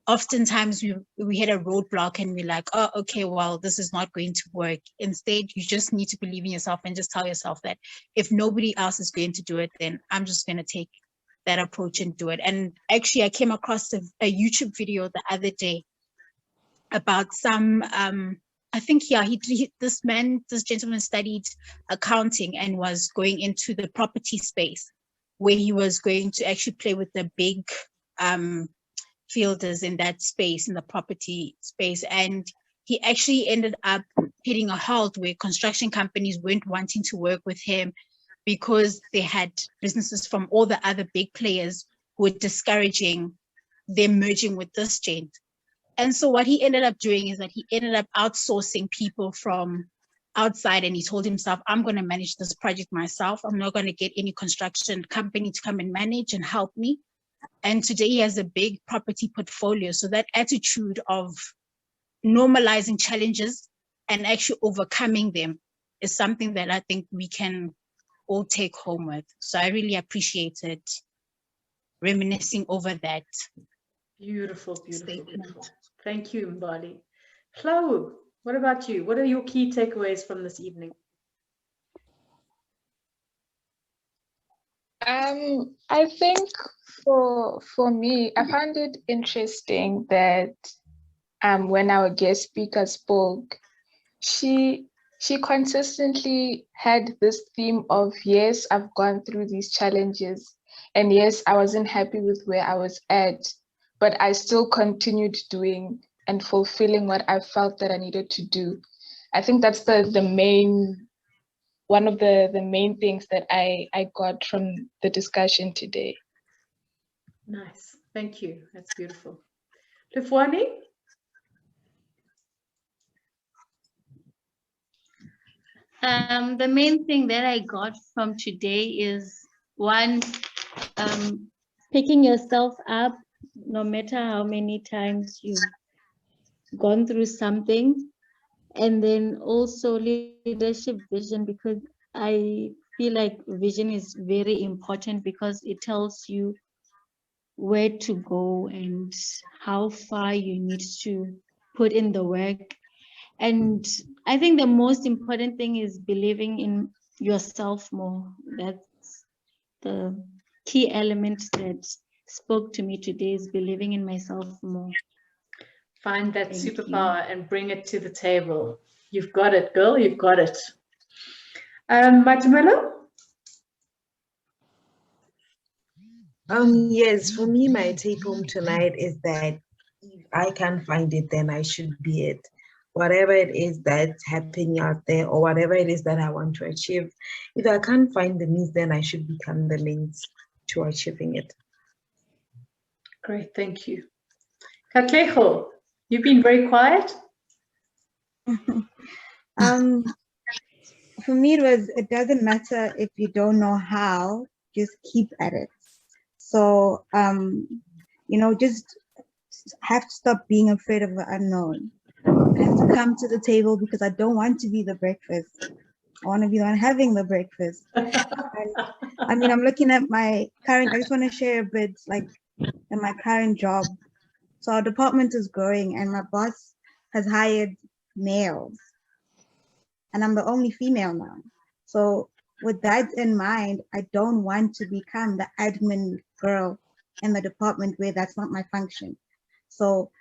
S1: oftentimes we hit a roadblock and we're like, oh, okay, well, this is not going to work. Instead, you just need to believe in yourself and just tell yourself that if nobody else is going to do it, then I'm just going to take that approach and do it. And actually, I came across a YouTube video the other day about some, I think, yeah, this gentleman studied accounting and was going into the property space, where he was going to actually play with the big fielders in that space, in the property space. And he actually ended up hitting a halt where construction companies weren't wanting to work with him, because they had businesses from all the other big players who were discouraging them merging with this gent. And so what he ended up doing is that he ended up outsourcing people from outside, and he told himself, I'm going to manage this project myself. I'm not going to get any construction company to come and manage and help me. And today he has a big property portfolio. So that attitude of normalizing challenges and actually overcoming them is something that I think we can all take home with. So I really appreciated reminiscing over that.
S2: Beautiful, beautiful, beautiful. Thank you, Mbali. Flo, what about you? What are your key takeaways from this evening?
S12: I think for me, I found it interesting that when our guest speaker spoke, she consistently had this theme of, yes, I've gone through these challenges, and yes, I wasn't happy with where I was at, but I still continued doing and fulfilling what I felt that I needed to do. I think that's the main, one of the main things that I got from the discussion today.
S2: Nice, thank you. That's beautiful. Lufwani?
S13: The main thing that I got from today is one, picking yourself up no matter how many times you've gone through something, and then also leadership vision, because I feel like vision is very important because it tells you where to go and how far you need to put in the work. And I think the most important thing is believing in yourself more. That's the key element that spoke to me today, is believing in myself more.
S2: Find that
S13: Thank
S2: superpower and bring it to the table. You've got it, girl. You've got it. Matumelo?
S6: Yes, for me, my take home tonight is that if I can't find it, then I should be it. Whatever it is that's happening out there, or whatever it is that I want to achieve, if I can't find the means, then I should become the means to achieving it.
S2: Great, thank you. Katleho, you've been very quiet.
S10: For me, it doesn't matter if you don't know how, just keep at it. So, just have to stop being afraid of the unknown. I have to come to the table because I don't want to be the breakfast. I want to be the one having the breakfast. And, I'm looking at my current, I just want to share a bit, like, in my current job. So our department is growing and my boss has hired males. And I'm the only female now. So with that in mind, I don't want to become the admin girl in the department where that's not my function. So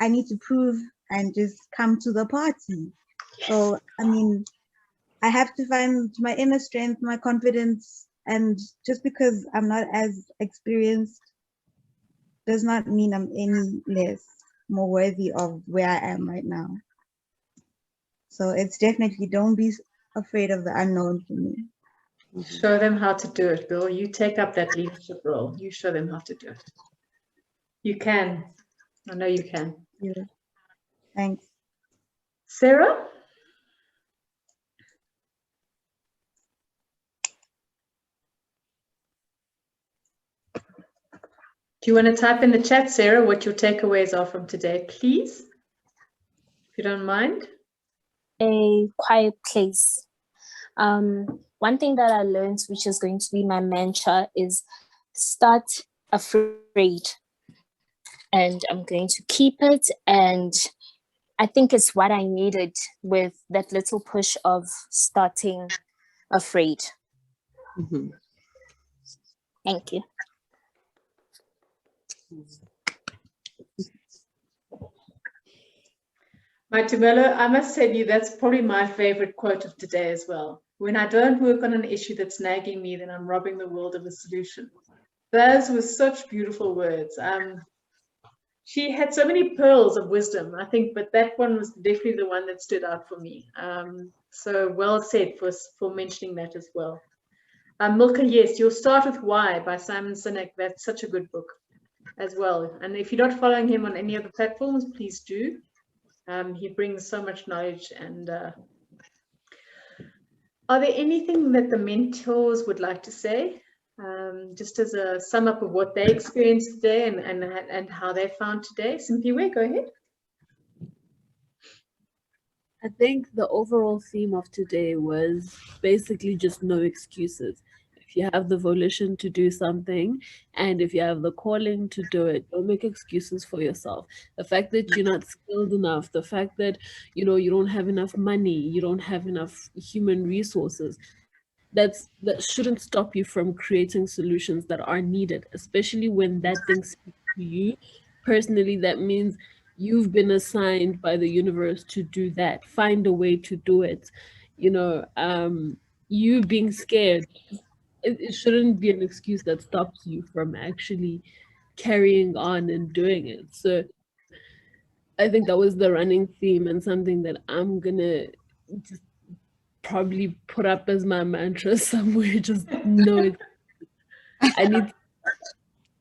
S10: I need to prove and just come to the party. So, I have to find my inner strength, my confidence, and just because I'm not as experienced does not mean I'm any less more worthy of where I am right now. So it's definitely, don't be afraid of the unknown for me.
S2: Show them how to do it, girl. You take up that leadership role. You show them how to do it. You can. I know you can.
S10: Yeah. Thanks.
S2: Sarah? Do you want to type in the chat, Sarah, what your takeaways are from today, please? If you don't mind.
S14: A quiet place. One thing that I learned, which is going to be my mantra, is start afraid. And I'm going to keep it. And I think it's what I needed with that little push of starting afraid.
S6: Mm-hmm.
S14: Thank you.
S2: Matumelo, I must tell you, that's probably my favorite quote of today as well. When I don't work on an issue that's nagging me, then I'm robbing the world of a solution. Those were such beautiful words. She had so many pearls of wisdom, I think, but that one was definitely the one that stood out for me. So well said for mentioning that as well. Milka, yes, you'll start with Why by Simon Sinek. That's such a good book as well. And if you're not following him on any other platforms, please do. He brings so much knowledge. And are there anything that the mentors would like to say, just as a sum up of what they experienced today and how they found today? Simpiwe, go ahead.
S11: I think the overall theme of today was basically just no excuses. If you have the volition to do something, and if you have the calling to do it, don't make excuses for yourself. The fact that you're not skilled enough, the fact that you don't have enough money, you don't have enough human resources, that shouldn't stop you from creating solutions that are needed, especially when that thing speaks to you personally. That means you've been assigned by the universe to do that. Find a way to do it. You being scared, it shouldn't be an excuse that stops you from actually carrying on and doing it. So I think that was the running theme and something that I'm gonna just probably put up as my mantra somewhere. Just know it.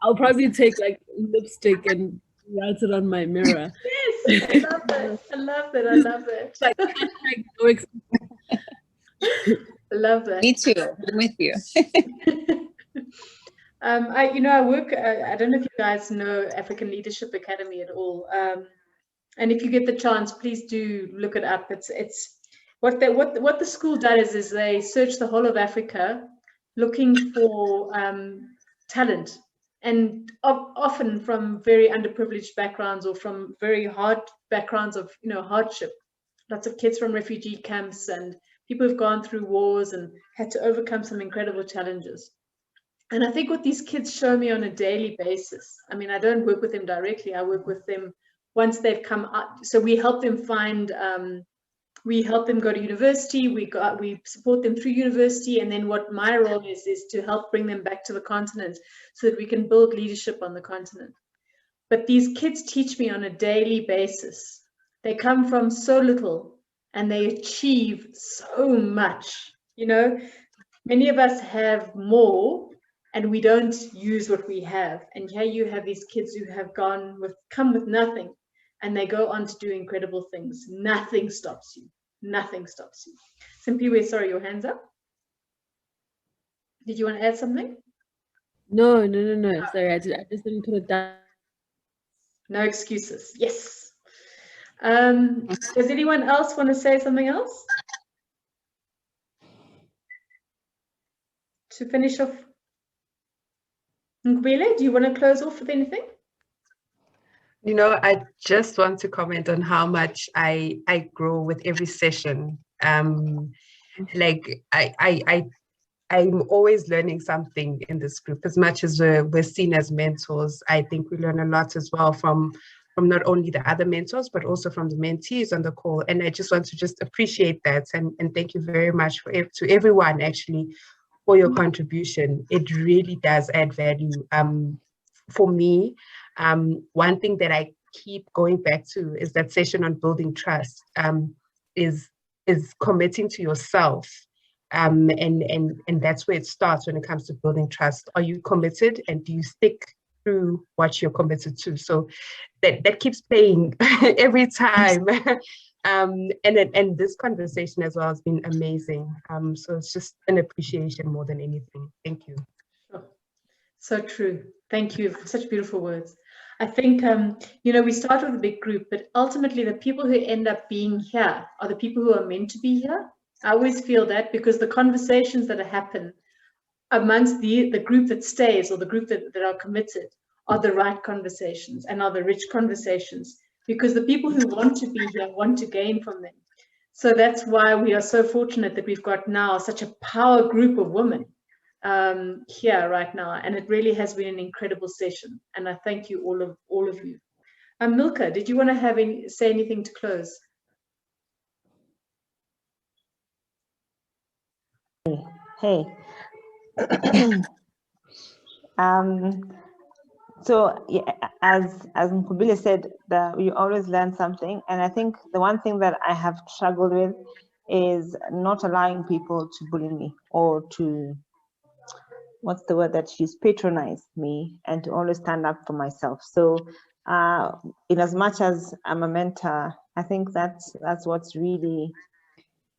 S11: I'll probably take like lipstick and write it on my mirror.
S2: Yes, I love that. I love that. I love that.
S11: Like,
S2: I love that.
S8: Me too. I'm with you.
S2: I work. I don't know if you guys know African Leadership Academy at all. And if you get the chance, please do look it up. It's what the school does is they search the whole of Africa, looking for talent, and often from very underprivileged backgrounds or from very hard backgrounds of hardship. Lots of kids from refugee camps and people who've gone through wars and had to overcome some incredible challenges. And I think what these kids show me on a daily basis, I mean, I don't work with them directly, I work with them once they've come out. So we help them we help them go to university, we support them through university, and then what my role is to help bring them back to the continent so that we can build leadership on the continent. But these kids teach me on a daily basis. They come from so little and they achieve so much. Many of us have more and we don't use what we have. And here you have these kids who have come with nothing, and they go on to do incredible things. Nothing stops you. Nothing stops you. Simply, sorry, your hands up. Did you want to add something?
S11: No. Sorry, I just didn't put it down.
S2: No excuses. Yes. Does anyone else want to say something else? To finish off, Ngwele, do you want to close off with anything?
S9: I just want to comment on how much I grow with every session. Like I'm always learning something in this group. As much as we're seen as mentors, I think we learn a lot as well from not only the other mentors, but also from the mentees on the call. And I just want to just appreciate that. And thank you very much to everyone actually for your contribution. It really does add value. For me, one thing that I keep going back to is that session on building trust, is committing to yourself. And that's where it starts when it comes to building trust. Are you committed, and do you stick through what you're committed to? So that keeps playing every time. And this conversation as well has been amazing. So it's just an appreciation more than anything. Thank you.
S2: Sure. So true. Thank you for such beautiful words. I think, we start with a big group, but ultimately the people who end up being here are the people who are meant to be here. I always feel that, because the conversations that happen amongst the group that stays, or the group that are committed, are the right conversations and are the rich conversations, because the people who want to be here want to gain from them. So that's why we are so fortunate that we've got now such a power group of women here right now, and it really has been an incredible session, and I thank you all of you. Milka, did you want to say anything to close?
S3: Hey. So yeah, as Nkubile said, you always learn something, and I think the one thing that I have struggled with is not allowing people to bully me, or to, what's the word that she used, patronize me, and to always stand up for myself. So in as much as I'm a mentor, I think that's what's really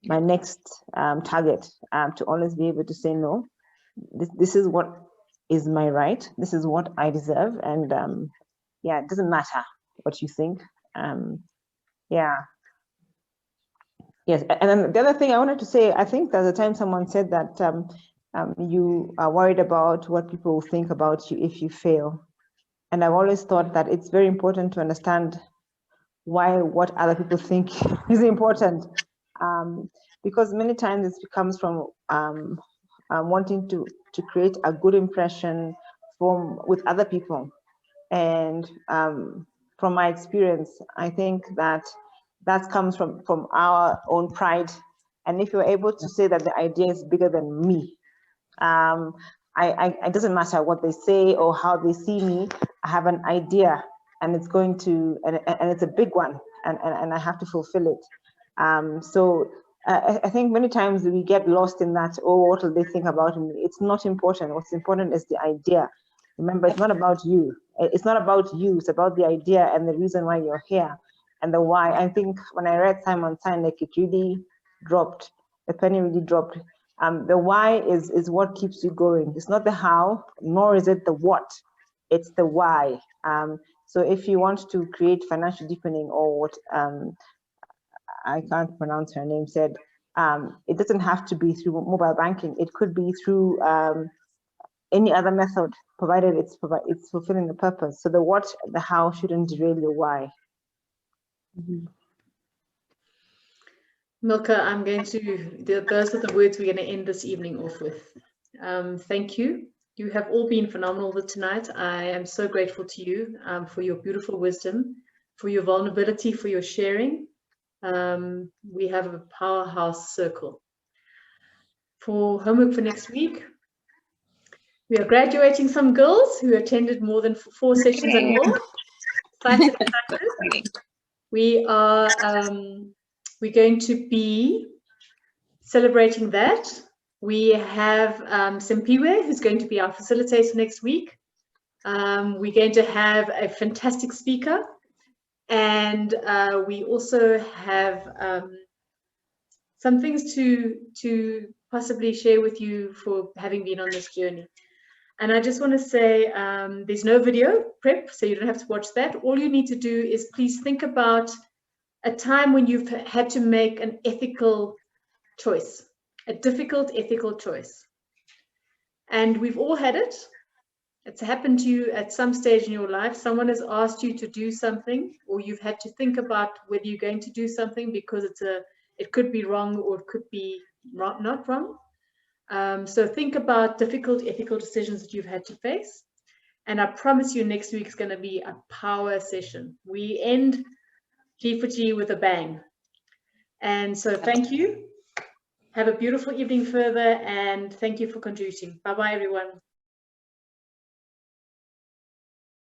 S3: my next target, to always be able to say no. This is what is my right. This is what I deserve, and yeah, it doesn't matter what you think. Yeah. Yes, and then the other thing I wanted to say, I think there's a time someone said that you are worried about what people will think about you if you fail. And I've always thought that it's very important to understand what other people think is important, because many times it comes from wanting to create a good impression with other people. And from my experience, I think that comes from our own pride. And if you're able to say that the idea is bigger than me, it doesn't matter what they say or how they see me, I have an idea, and it's going to, and it's a big one, and I have to fulfill it. So I think many times we get lost in that, oh, what will they think about me? It's not important. What's important is the idea. Remember, it's not about you. It's not about you. It's about the idea and the reason why you're here and the why. I think when I read Simon Sinek, it really dropped. The penny really dropped. The why is what keeps you going. It's not the how, nor is it the what. It's the why. So if you want to create financial deepening, or what I can't pronounce her name said, it doesn't have to be through mobile banking. It could be through any other method, provided it's fulfilling the purpose. So the what, the how shouldn't derail your why.
S2: Mm-hmm. Milka, I'm going to, those are the words we're going to end this evening off with. Thank you. You have all been phenomenal tonight. I am so grateful to you for your beautiful wisdom, for your vulnerability, for your sharing. We have a powerhouse circle. For homework for next week, we are graduating some girls who attended more than 4 sessions and more. Excited. We are we're going to be celebrating that. We have Simpiwe, who's going to be our facilitator next week. We're going to have a fantastic speaker. And we also have some things to possibly share with you for having been on this journey. And I just want to say there's no video prep, so you don't have to watch that. All you need to do is please think about a time when you've had to make an ethical choice, a difficult ethical choice. And we've all had it. It's happened to you at some stage in your life. Someone has asked you to do something, or you've had to think about whether you're going to do something because it could be wrong, or it could be not wrong. So think about difficult ethical decisions that you've had to face. And I promise you next week is going to be a power session. We end G4G with a bang. And so thank you. Have a beautiful evening further, and thank you for contributing. Bye-bye, everyone.